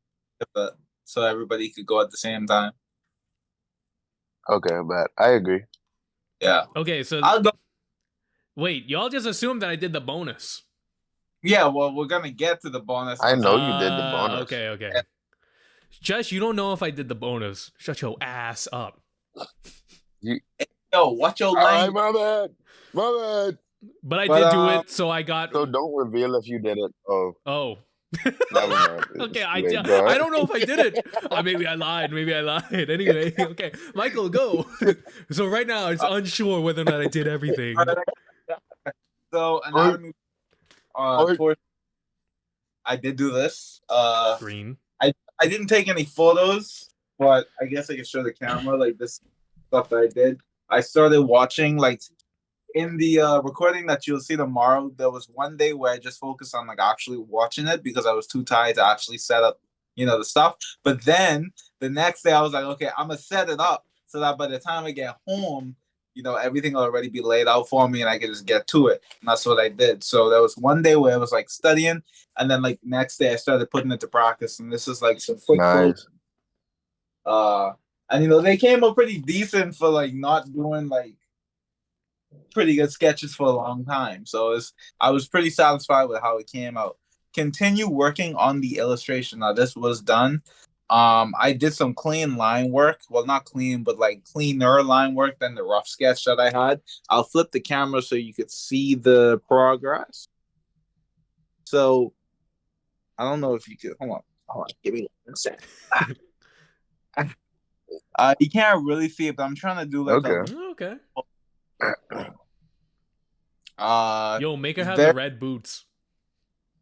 but so everybody could go at the same time. Okay, but I agree. Yeah. Okay, so I'll go. wait, y'all just assumed that I did the bonus. Yeah, well, we're gonna get to the bonus I once. know you did the bonus. Okay. Jesh, you don't know if I did the bonus. Shut your ass up. You, Yo, watch your all right, language. my bad. My bad. But I But did do it, so I got. So don't reveal if you did it. Oh, Oh. never mind. Okay, It's too I late. Go ahead. don't know if I did it. Maybe I lied. Anyway, okay, Michael, go. So right now it's unsure whether or not I did everything. so All right. anatomy All right. tour. I did do this. Green. I didn't take any photos, but I guess I can show the camera like this stuff that I did. I started watching like in the recording that you'll see tomorrow. There was one day where I just focused on like actually watching it because I was too tired to actually set up, the stuff. But then the next day I was like, okay, I'm gonna set it up so that by the time I get home, everything will already be laid out for me and I can just get to it. And that's what I did. So there was one day where I was like studying, and then like next day I started putting it to practice. And this is like some quick Nice. and they came up pretty decent for like not doing like pretty good sketches for a long time. So I was pretty satisfied with how it came out. Continue working on the illustration. Now this was done. I did some clean line work. Well, not clean, but like cleaner line work than the rough sketch that I had. I'll flip the camera so you could see the progress. So I don't know if you could. Hold on. Give me 1 second. You can't really see it, but I'm trying to do like Okay. Okay. Yo, make her have very, the red boots.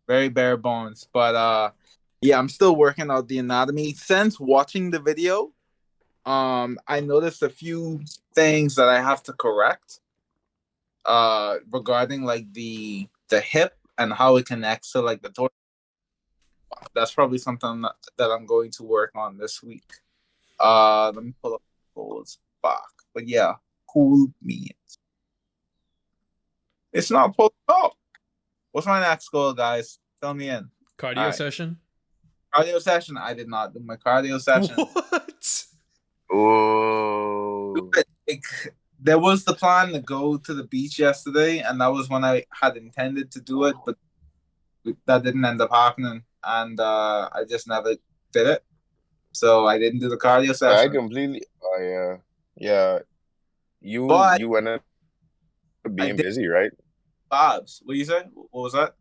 very bare bones. But yeah, I'm still working out the anatomy. Since watching the video, I noticed a few things that I have to correct. Regarding like the hip and how it connects to like the torso. That's probably something that I'm going to work on this week. Let me pull up goals back. But yeah, cool means. It's not pulled up. What's my next goal, guys? Fill me in. Cardio session. Cardio session. I did not do my cardio session. What? Oh. There was the plan to go to the beach yesterday, and that was when I had intended to do it, but that didn't end up happening, and I just never did it. So I didn't do the cardio session. I completely. Oh yeah. You ended up being busy, right? Bob's. What you say? What was that?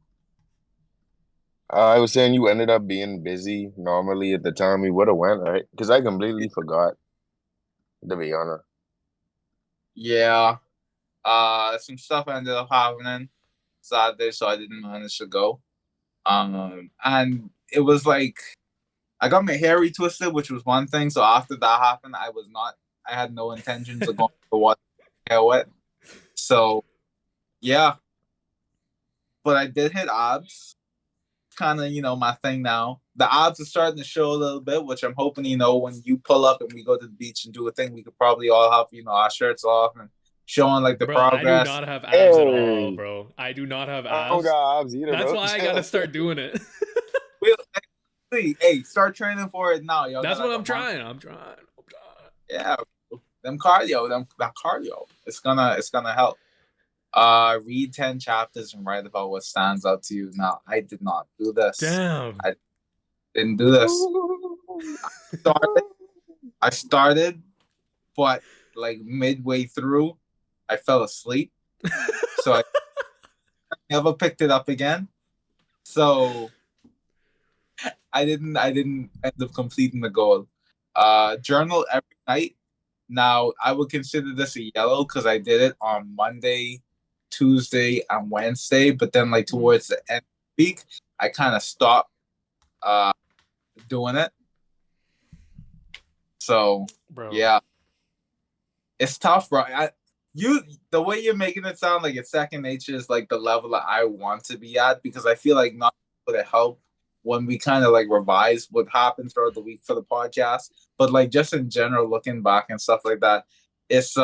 I was saying you ended up being busy. Normally at the time we would have went, right? Because I completely forgot, to be honest. Yeah. Some stuff ended up happening Saturday, so I didn't manage to go. And it was like I got my hair retwisted, which was one thing. So after that happened, I had no intentions of going to what hair wet. So yeah. But I did hit abs. Kind of, my thing now. The abs are starting to show a little bit, which I'm hoping, when you pull up and we go to the beach and do a thing, we could probably all have, our shirts off and showing like the progress. I do not have abs at all, bro. I do not have abs. I don't got abs either, That's bro. why I gotta start doing it. Hey, start training for it now, yo. That's what I'm trying. Yeah, that cardio. It's gonna help. Read 10 chapters and write about what stands out to you. Now, I did not do this. Damn. I didn't do this. I started, but like midway through, I fell asleep. So I never picked it up again. So I didn't end up completing the goal. Journal every night. Now I would consider this a yellow because I did it on Monday, Tuesday, and Wednesday, but then like towards the end of the week, I kind of stopped doing it. So yeah, it's tough, bro. The way you're making it sound like it's second nature is like the level that I want to be at, because I feel like not would it help when we kind of like revise what happened throughout the week for the podcast, but like just in general, looking back and stuff like that, it's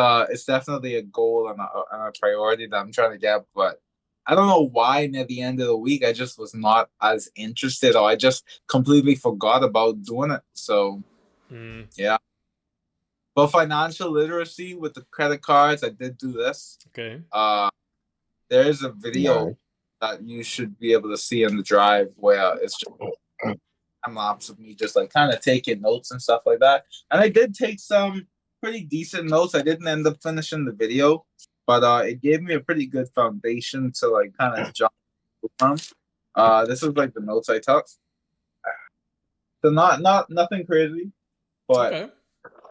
definitely a goal and a priority that I'm trying to get. But I don't know why near the end of the week I just was not as interested, or I just completely forgot about doing it. So yeah. But financial literacy with the credit cards, I did do this. Okay. There is a video Nice. that you should be able to see in the drive where it's just time lapse of me just like kind of taking notes and stuff like that. And I did take some pretty decent notes. I didn't end up finishing the video, but it gave me a pretty good foundation to like kind of jump from. This is like the notes I took. So not nothing crazy, but Okay. yeah,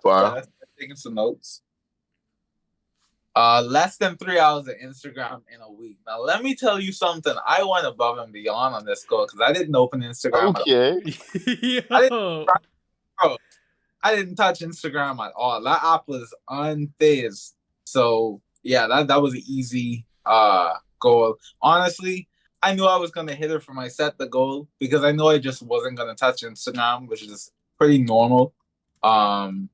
Wow. that's taking some notes. Less than 3 hours of Instagram in a week. Now let me tell you something. I went above and beyond on this goal because I didn't open Instagram at all. Okay. I didn't, Yo. bro, I didn't touch Instagram at all. That app was unfazed. So yeah, that was an easy goal. Honestly, I knew I was gonna hit it from I set the goal because I know I just wasn't gonna touch Instagram, which is pretty normal. Um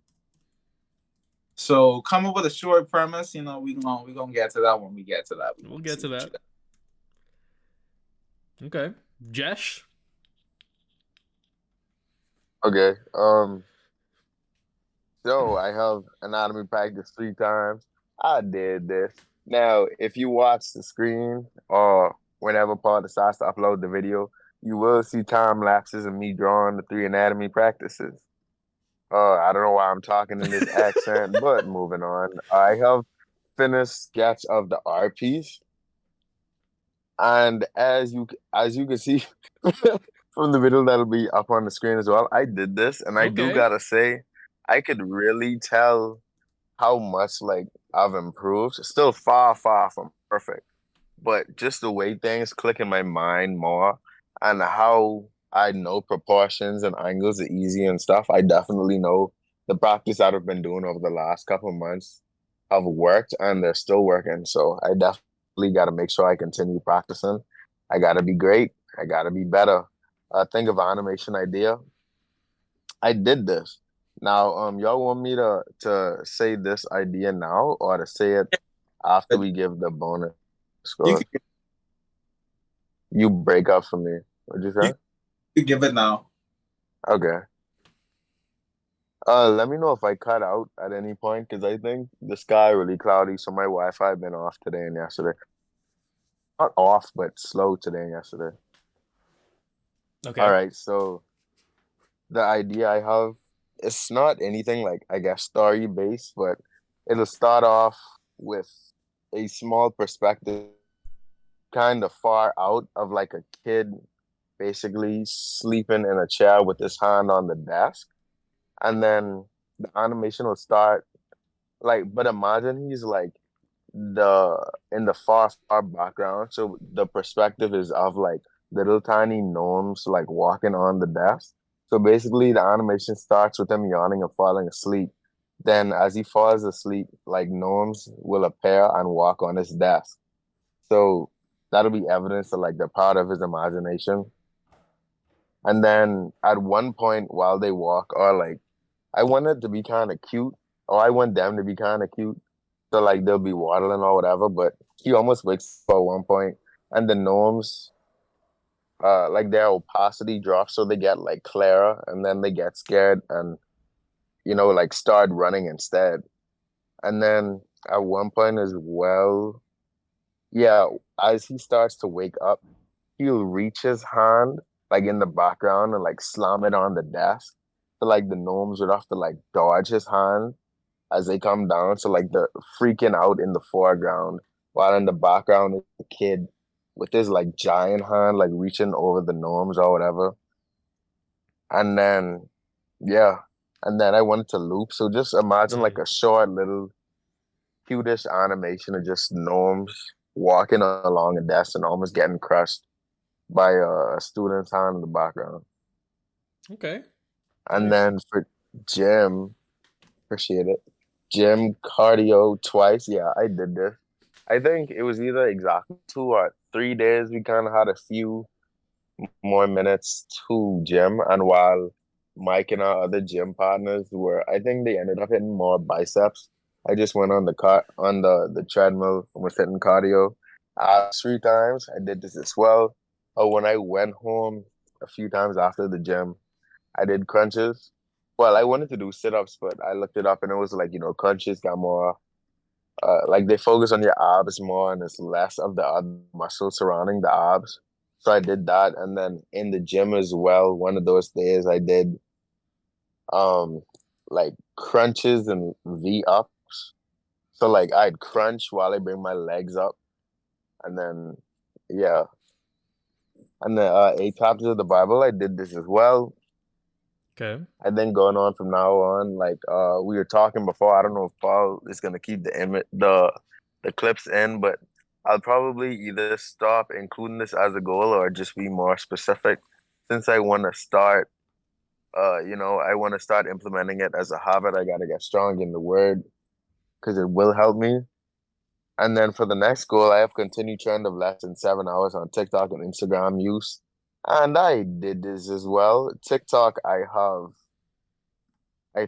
so come up with a short premise, we gonna get to that when we get to that. We'll get to that. Okay. Jesh? Okay. So I have anatomy practice 3 times. I did this. Now, if you watch the screen or whenever Paul decides to upload the video, you will see time lapses of me drawing the 3 anatomy practices. I don't know why I'm talking in this accent, but moving on. I have finished sketch of the art piece, and as you can see from the video that'll be up on the screen as well, I did this, and I do Okay. gotta say, I could really tell how much like I've improved. Still far, far from perfect, but just the way things click in my mind more and how I know proportions and angles are easy and stuff. I definitely know the practice that I've been doing over the last couple of months have worked and they're still working. So I definitely got to make sure I continue practicing. I got to be great. I got to be better. Think of an animation idea. I did this. Now, y'all want me to say this idea now or to say it after But we give the bonus you score? could, You break up for me. What'd you you say? could give it now. Okay. Let me know if I cut out at any point because I think the sky really cloudy, so my Wi-Fi been off today and yesterday. Not off, but slow today and yesterday. All Okay. right, so the idea I have, it's not anything like I guess story based, but it'll start off with a small perspective kind of far out of like a kid basically sleeping in a chair with his hand on the desk. And then the animation will start like, but imagine he's like the in the far background. So the perspective is of like little tiny gnomes like walking on the desk. So basically the animation starts with him yawning and falling asleep. Then as he falls asleep, like gnomes will appear and walk on his desk. So that'll be evidence of like the power of his imagination. And then at one point while they walk, or like I want it to be kind of cute, or I want them to be kind of cute. So like they'll be waddling or whatever, but he almost wakes up at one point, and the gnomes, like their opacity drops, so they get like clearer, and then they get scared and like start running instead. And then at one point as well, yeah, as he starts to wake up, he'll reach his hand like in the background and like slam it on the desk. So like the gnomes would have to like dodge his hand as they come down. So like they're freaking out in the foreground, while in the background is the kid with his like giant hand like reaching over the gnomes or whatever. And then yeah, and then I wanted to loop. So just imagine like Mm. a short little cutish animation of just gnomes walking along a desk and almost getting crushed by a student's hand in the background. Okay. And Nice. then for gym, appreciate it. Gym cardio twice. Yeah, I did this. I think it was either exactly 2 or 3 days. We kind of had a few more minutes to gym, and while Mike and our other gym partners were, I think they ended up hitting more biceps. I just went on the car on the treadmill and was hitting cardio 3 times. I did this as well. Oh, when I went home a few times after the gym, I did crunches. Well, I wanted to do sit-ups, but I looked it up and it was like, crunches got more like they focus on your abs more and it's less of the other muscles surrounding the abs. So I did that. And then in the gym as well, one of those days I did um like crunches and V-ups. So like I'd crunch while I bring my legs up and then yeah. And the 8 chapters of the Bible, I did this as well. Okay. And then going on from now on, like we were talking before, I don't know if Paul is gonna keep the clips in, but I'll probably either stop including this as a goal or just be more specific. Since I want to start, I want to start implementing it as a habit. I gotta get strong in the word because it will help me. And then for the next goal, I have continued trend of less than 7 hours on TikTok and Instagram use. And I did this as well. TikTok, I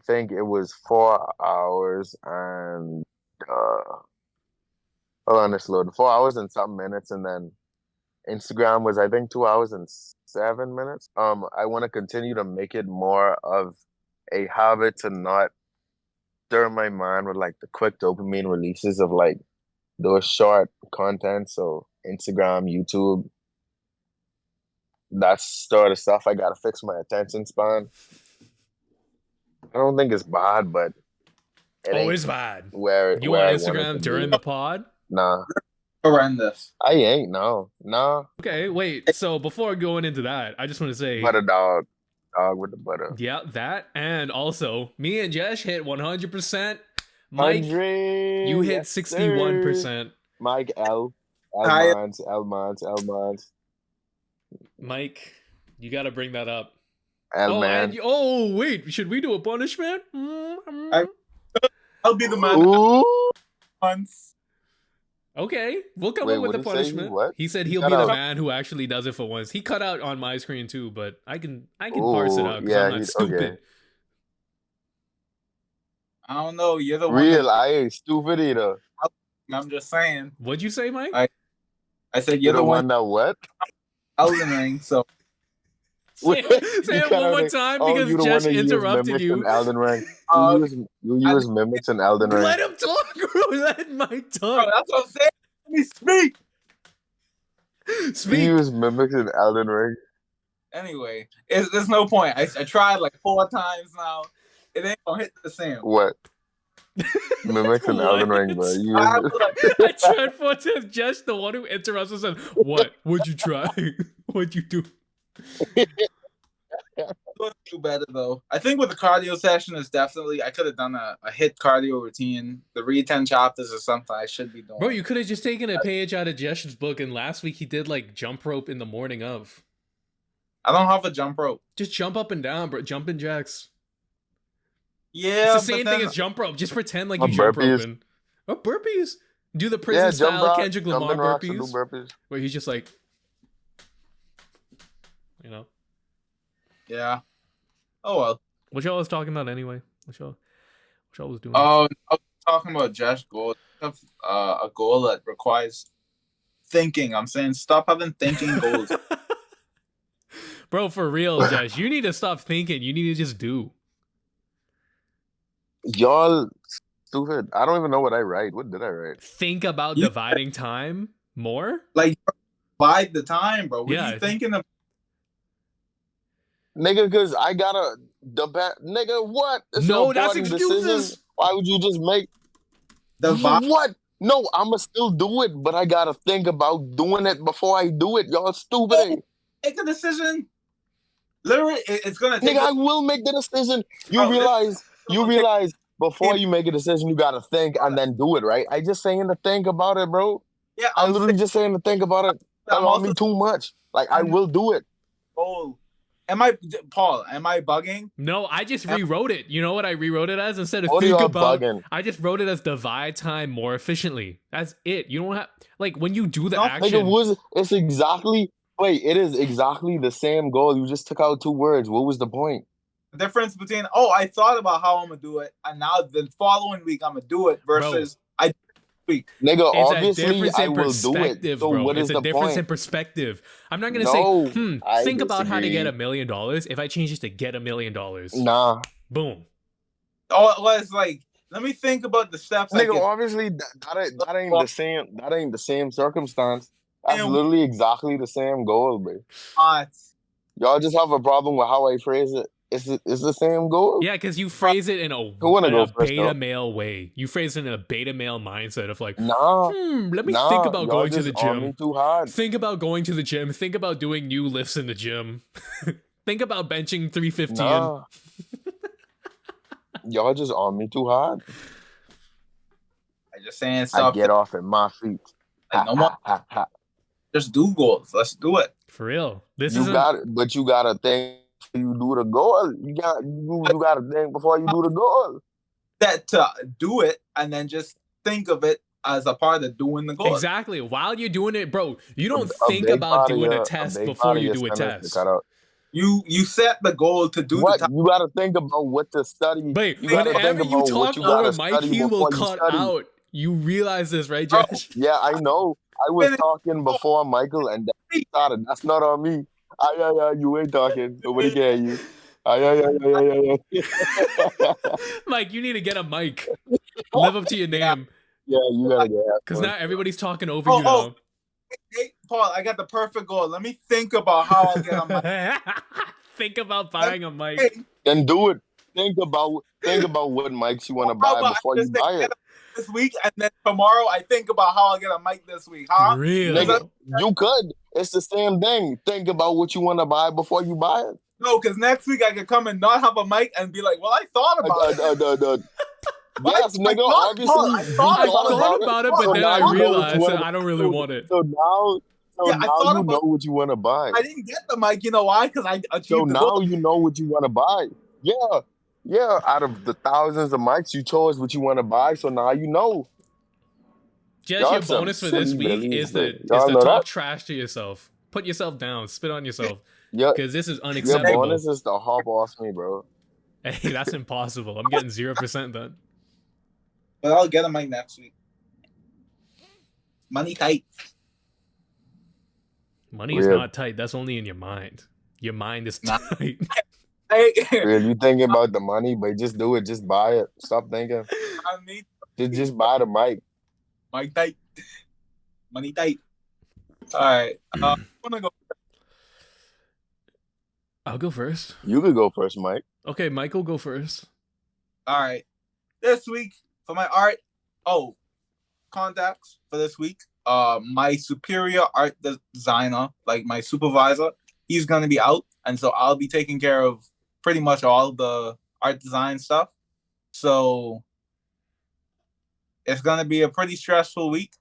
think it was 4 hours and hold on, it's loaded. 4 hours and some minutes, and then Instagram was I think 2 hours and 7 minutes. I want to continue to make it more of a habit to not stir my mind with like the quick dopamine releases of like those short content. So Instagram, YouTube, that's sort of stuff. I gotta fix my attention span. I don't think it's bad, but it ain't It's bad. where You on I want it to Instagram be. during the pod? Nah, Horrendous. I ain't. No, nah. Okay, wait. So before going into that, I just want to say, Butter dog with the butter. yeah, that, and also me and Jesh hit 100%. Mike, 100, you hit yes, 61%. Mike L. Hi. Elmans. Mike, you got to bring that up. Elman. Wait, should we do a punishment? I'll be the man Ooh. once. Okay, we'll come Wait, up with what a did he say? punishment. What? He said He he'll cut be the out. man who actually does it for once. He cut out on my screen too, but I can parse it out because yeah, I'm not stupid. okay. I don't know. You're the one. Real, I ain't stupid either. I'm just saying. What'd you say, Mike? I said You're you're the one that what? Elden Ring. So Say it one more time because you the one Jesh that used interrupted mimics you. in Elden Ring. uh, You use mimics in Elden Ring. Let him talk, bro. Let Mike bro, talk. that's what I'm saying. Let me speak. You Speak. use mimics in Elden Ring. Anyway, there's no point. I tried like 4 times now. It ain't gonna hit the same. What? Mimics in Elden Ring, bro. You I use was like, I tried 4 times. Jesh, the one who interrupts us, said, "What? What'd you try? What'd you do?" do better though. I think with the cardio session is definitely I could have done a hit cardio routine. The read 10 chapters or something I should be doing. Bro, you could have just taken a page out of Jesh's book, and last week he did like jump rope in the morning of. I don't have a jump rope. Just jump up and down, bro. Jumping jacks. Yeah, It's the same but thing then as jump rope. Just pretend like Or you jump burpees. roping. Or burpees. Do the prison jump style rock, Kendrick Lamar jumping rocks, and do burpees, burpees. where he's just like, you know. yeah. Oh well. What y'all was talking about anyway? What y'all was doing? I was talking about Jesh goals. Have a goal that requires thinking. I'm saying stop having thinking goals. Bro, for real, Josh, you need to stop thinking. You need to just do. Y'all stupid. I don't even know what I write. What did I write? Think about You- dividing time more. Like bide the time, bro. What Yeah. are you thinking of? Nigga, because I gotta nigga, what? It's No, an that's important excuses. decision. Why would you just make The vibe? what? No, I'ma still do it, but I gotta think about doing it before I do it. Y'all stupid. Make a decision. Literally, it's gonna take. Nigga, I will make the decision. You Bro, realize before you make a decision, you gotta think and then do it, right? I just saying to think about it, bro. Yeah, I'm I'm literally just saying to think about it. I'm Don't want also me too much. Like I will do it. goal. Am I bugging? No, I just rewrote it. You know what I rewrote it as? Instead of What are think y'all about, bugging? I just wrote it as divide time more efficiently. That's it. You don't have like when you do the No, action. Nigga, it is exactly the same goal. You just took out 2 words. What was the point? The difference between I thought about how I'm gonna do it, and now the following week I'm gonna do it versus I did this week. Nigga, It's a obviously difference I in will do it. perspective, So bro. what It's is a the difference in point? perspective. I'm not gonna No, say, I think about how to disagree. get $1 million if I change it to get $1 million. Nah, Boom. Oh, it was like, let me think about the steps I Nigga, could. obviously that ain't the same. That ain't the same circumstance. That's literally exactly the same goal, bro. Not. Y'all just have a problem with how I phrase it. It's the same goal. Yeah, because you phrase it Who wanna in go a first beta though? male way. You phrase it in a beta male mindset of like, Nah, let me think about y'all going to just the on me gym. too hard. Think about going to the gym. Think about doing new lifts in the gym. Think about benching 315. Nah, y'all just on me too hard. I just saying I stop. get off at my feet. Like Ha no more. ha ha ha. Just do goals. Let's do it. For real. This You isn't. got it, but you gotta think before you do the goal. You gotta think before you do the goal. That to do it and then just think of it as a part of doing the goal. Exactly. While you're doing it, bro, you don't A think big about part of doing a your test before you do a sentence to test. cut out. You set the goal to do the What task. you gotta think about what to study. But You gotta think whenever you about what talk you over gotta Mike, study he will before you cut study. out. You realize this, right, Bro, Jesh? Yeah, I know. I was finish. talking before Michael, and then started. That's not on me. Yeah, you ain't talking. Nobody can hear you. Yeah. Mike, you need to get a mic. Live up to your Yeah. name. Yeah, you gotta get Because one. now everybody's talking over Oh, you now. hey, Paul, I got the perfect goal. Let me think about how I'll get on my. Think about buying a mic. Hey, Then do it. Think about what mics you want to how buy about I before you just say buy get it. a mic this week and then tomorrow I think about how I'll get a mic this week, huh? Nigga, Real. you could. It's the same thing. Think about what you want to buy before you buy it. No, because next week I could come and not have a mic and be like, well, I thought about it. Yes, I nigga. thought, Obviously, Paul, I you thought I about thought it. about it, Paul, but So then I I now you thought know about what you realized want that to. I don't really want it. So now, Yeah, I thought you about know what you want to buy. I didn't get the mic, you know why? Because I So achieved the now goal. you know what you want to buy. Yeah. Out of the thousands of mics, you chose what you want to buy. So now you know. Just Y'all your some bonus for this silly week billies, is bro. to Y'all know that? talk trash to yourself. Put yourself down. Spit on yourself. Your Because this is your unacceptable. bonus is to hop off me, bro. Hey, that's impossible. I'm getting 0% then. But I'll get a mic next week. Money tight. Money is Real. not tight. That's only in your mind. Your mind is Nah. tight. Hey, Real, you thinking about the money, but just do it. Just buy it. Stop thinking. I need Just buy the mic. mic tight. Money tight. All right. I'm gonna go. I'll go first. You could go first, Mike. Okay, Michael, go first. All right. This week for my art. Oh, contacts for this week. My superior art designer, like my supervisor, he's gonna be out, and so I'll be taking care of pretty much all the art design stuff. So it's gonna be a pretty stressful week.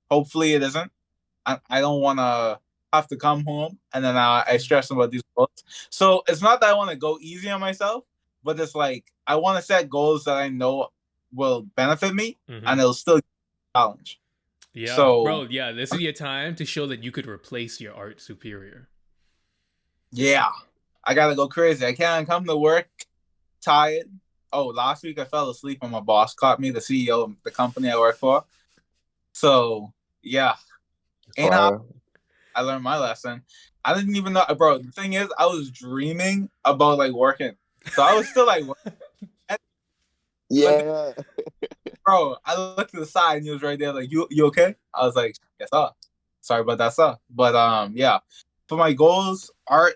Hopefully, it isn't. I don't want to have to come home and then I stress about these goals. So it's not that I want to go easy on myself, but it's like I want to set goals that I know will benefit me and it'll still be a challenge. Yeah, So, bro, yeah, this is your time to show that you could replace your art superior. yeah, I gotta go crazy. I can't come to work tired. Oh, last week I fell asleep and my boss caught me, the CEO of the company I work for. So, yeah, ain't how Fire. I learned my lesson. I didn't even know, bro. The thing is, I was dreaming about like working, so I was still like, Yeah. bro. I looked to the side and he was right there, like, you okay? I was like, yes, sir. Sorry about that, sir. But yeah. For my goals, art.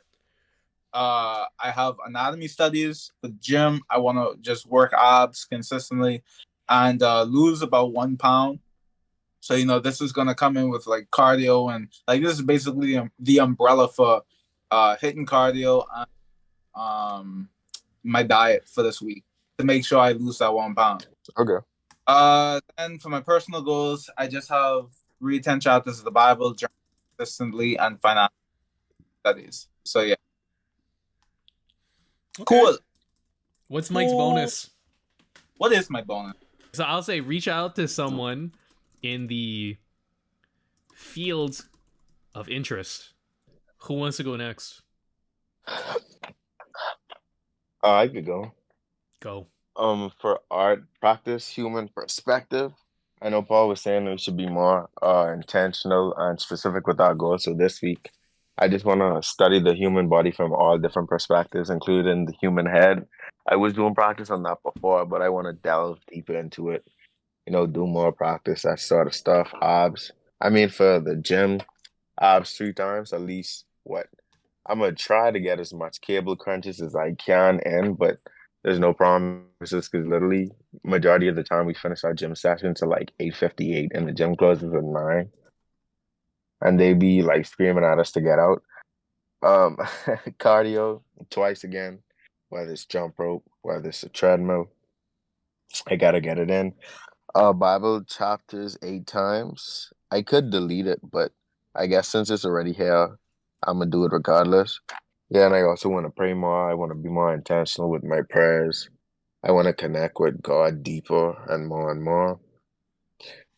I have anatomy studies. The gym, I want to just work abs consistently, and lose about 1 pound. So this is gonna come in with like cardio and like this is basically the umbrella for hitting cardio and my diet for this week to make sure I lose that 1 pound. Okay. And for my personal goals, I just have read 10 chapters of the Bible, journal consistently, and financial studies. So yeah, Okay. cool. What's Mike's bonus? What is my bonus? So I'll say reach out to someone in the field of interest. Who wants to go next? I could go. Go. For art practice, human perspective. I know Paul was saying we should be more intentional and specific with our goals. So this week, I just want to study the human body from all different perspectives, including the human head. I was doing practice on that before, but I want to delve deeper into it. Do more practice, that sort of stuff. Abs. I mean, for the gym, abs 3 times at least. What? I'm gonna try to get as much cable crunches as I can in, but there's no promises because literally majority of the time we finish our gym sessions at like 8:58 and the gym closes at 9 and they be like screaming at us to get out. Um, cardio twice again, whether it's jump rope, whether it's a treadmill, I gotta get it in. Bible chapters 8 times. I could delete it, but I guess since it's already here, I'm gonna do it regardless. Yeah, and I also want to pray more. I want to be more intentional with my prayers. I want to connect with God deeper and more and more.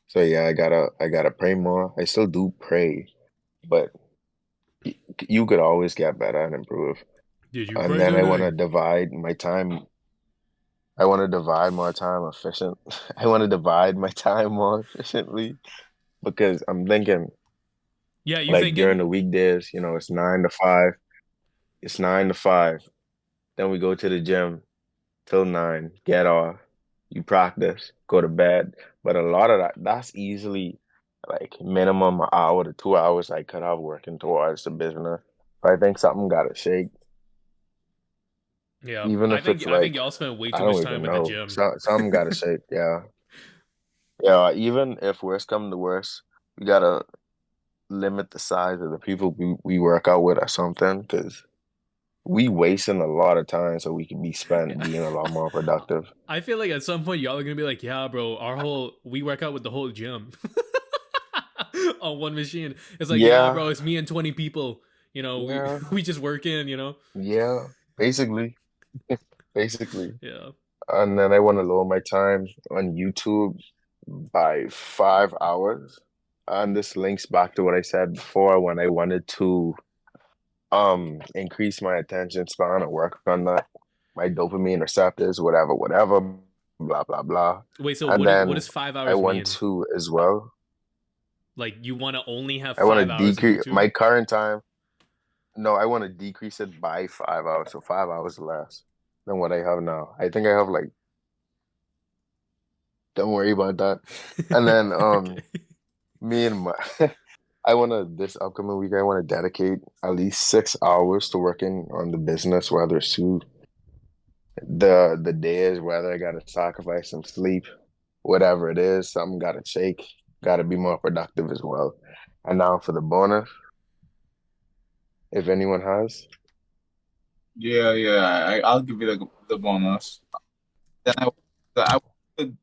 So yeah, I gotta pray more. I still do pray, but y- you could always get better and improve. Did you And pray then I want today? to divide my time. I want to divide my time efficient. I want to divide my time more efficiently because I'm thinking Yeah, you like during thinking? the weekdays, it's 9 to 5. It's 9 to 5. Then we go to the gym till 9, get off, you practice, go to bed. But a lot of that's easily like minimum an hour to 2 hours I could have working towards the business. But I think something gotta shake, Yeah, even I if think it's I think like y'all spend way I too much don't time even at the know. gym. Something gotta shake. Yeah, yeah. Even if worse come to worse, we gotta limit the size of the people we work out with or something because we wasting a lot of time so we can be spent Yeah. being a lot more productive. I feel like at some point y'all are gonna be like, yeah, bro, we work out with the whole gym on one machine. It's like, yeah, Yeah, bro, it's me and 20 people. We yeah, we just work in. yeah. Basically, basically. Yeah. And then I want to lower my time on YouTube by 5 hours. And this links back to what I said before when I wanted to increase my attention span or work on that, my dopamine receptors, whatever, whatever, blah blah blah. Wait, so And what then does five I hours want mean? to as well. Like you want to only have I want to 5 hours of decrease YouTube? my current time. No, I want to decrease it by 5 hours, so 5 hours less than what I have now. I think I have like, don't worry about that. And then Okay. me and my I wanna this upcoming week I wanna dedicate at least 6 hours to working on the business, whether it's to the days, whether I gotta sacrifice some sleep, whatever it is, something gotta shake, gotta be more productive as well. And now for the bonus, if anyone has. Yeah, yeah. I'll give you the bonus. Then I would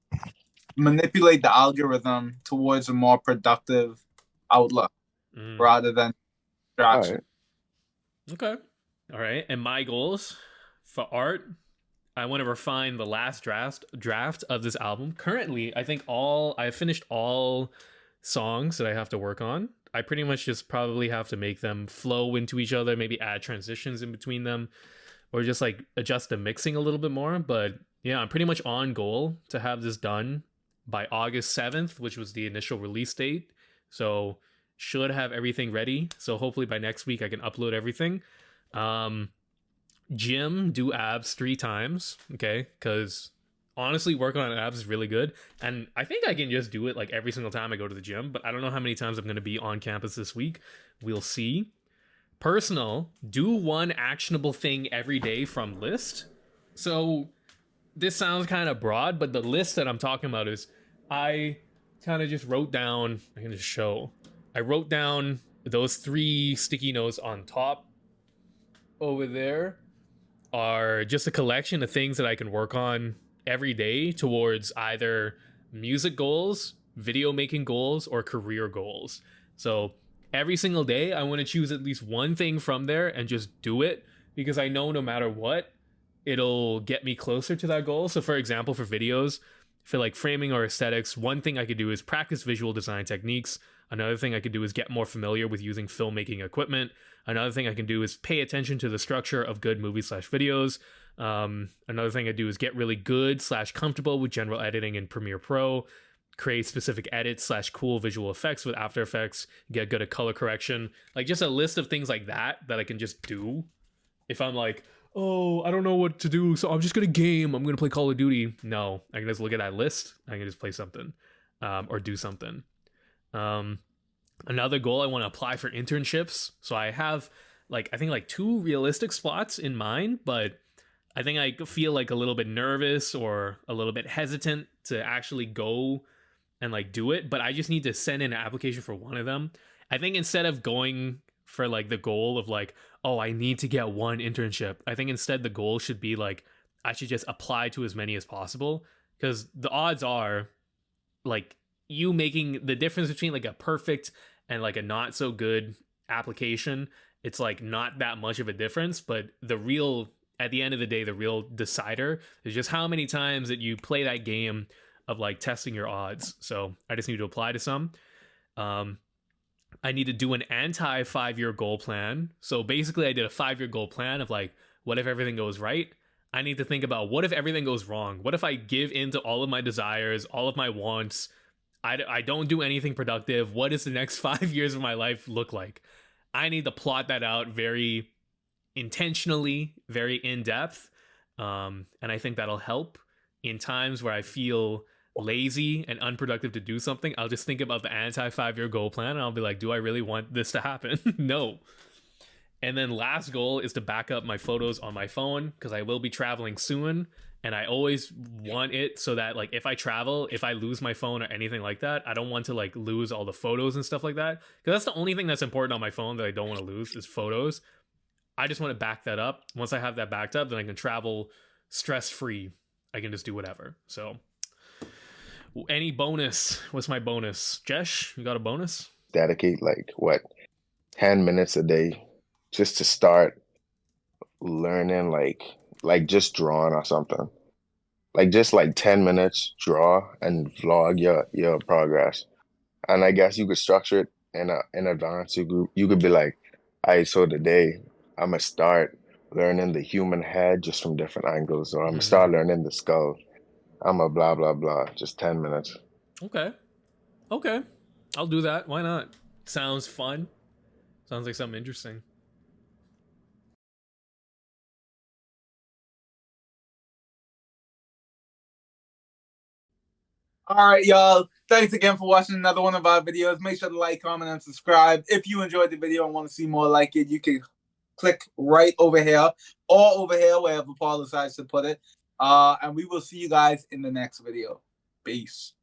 manipulate the algorithm towards a more productive outlook Mm, rather than All distraction. right. okay. All right. And my goals for art, I want to refine the last draft of this album. Currently, I finished all songs that I have to work on. I pretty much just probably have to make them flow into each other, maybe add transitions in between them, or just like adjust the mixing a little bit more. But yeah, I'm pretty much on goal to have this done by August 7th, which was the initial release date. So should have everything ready. So hopefully by next week I can upload everything. Um, Gym, do abs 3 times, okay? Because honestly, working on abs is really good. And I think I can just do it like every single time I go to the gym, but I don't know how many times I'm going to be on campus this week. We'll see. Personal, do one actionable thing every day from list. So this sounds kind of broad, but the list that I'm talking about is I kind of just wrote down, I can just show. I wrote down those 3 sticky notes on top over there are just a collection of things that I can work on every day towards either music goals, video making goals, or career goals. So every single day, I want to choose at least one thing from there and just do it because I know no matter what, it'll get me closer to that goal. So, for example, for videos, for like framing or aesthetics, one thing I could do is practice visual design techniques. Another thing I could do is get more familiar with using filmmaking equipment. Another thing I can do is pay attention to the structure of good movies slash videos. Another thing I do is get really good slash comfortable with general editing in Premiere Pro. create specific edits / cool visual effects with After Effects, get good at color correction, like just a list of things like that that I can just do. If I'm like, oh, I don't know what to do, so I'm just gonna game. I'm gonna play Call of Duty. No, I can just look at that list. I can just play something, or do something. Um, Another goal, I want to apply for internships. So I have like I think like 2 realistic spots in mind, but I think I feel like a little bit nervous or a little bit hesitant to actually go and like do it, but I just need to send in an application for one of them. I think instead of going for like the goal of like, oh, I need to get one internship, I think instead the goal should be like, I should just apply to as many as possible, because the odds are like you making the difference between like a perfect and like a not so good application, it's like not that much of a difference, but the real, at the end of the day, the real decider is just how many times that you play that game of like testing your odds. So I just need to apply to some. um I need to do an anti 5-year goal plan. So basically I did a 5-year goal plan of like, what if everything goes right? I need to think about, what if everything goes wrong? What if I give in to all of my desires, all of my wants? I don't do anything productive. What does the next 5 years of my life look like? I need to plot that out very intentionally, very in depth. And I think that'll help in times where I feel lazy and unproductive to do something. I'll just think about the anti 5-year goal plan and I'll be like, do I really want this to happen? No. And then last goal is to back up my photos on my phone, because I will be traveling soon. And I always want it so that like if I travel, if I lose my phone or anything like that, I don't want to like lose all the photos and stuff like that. Because that's the only thing that's important on my phone that I don't want to lose is photos. I just want to back that up. Once I have that backed up, then I can travel stress free. I can just do whatever. So any bonus? What's my bonus? Jesh, you got a bonus? Dedicate like what, 10 minutes a day just to start learning like just drawing or something. Like just like 10 minutes, draw and vlog your progress. And I guess you could structure it in advance. You could be like, all right, so today I'm gonna start learning the human head just from different angles, or I'm gonna Mm-hmm. start learning the skull. I'm a blah blah blah. Just 10 minutes. Okay. Okay. I'll do that. Why not? Sounds fun. Sounds like something interesting. All right, y'all. Thanks again for watching another one of our videos. Make sure to like, comment, and subscribe. If you enjoyed the video and want to see more like it, you can click right over here or over here, wherever Paul decides to put it. And we will see you guys in the next video. Peace.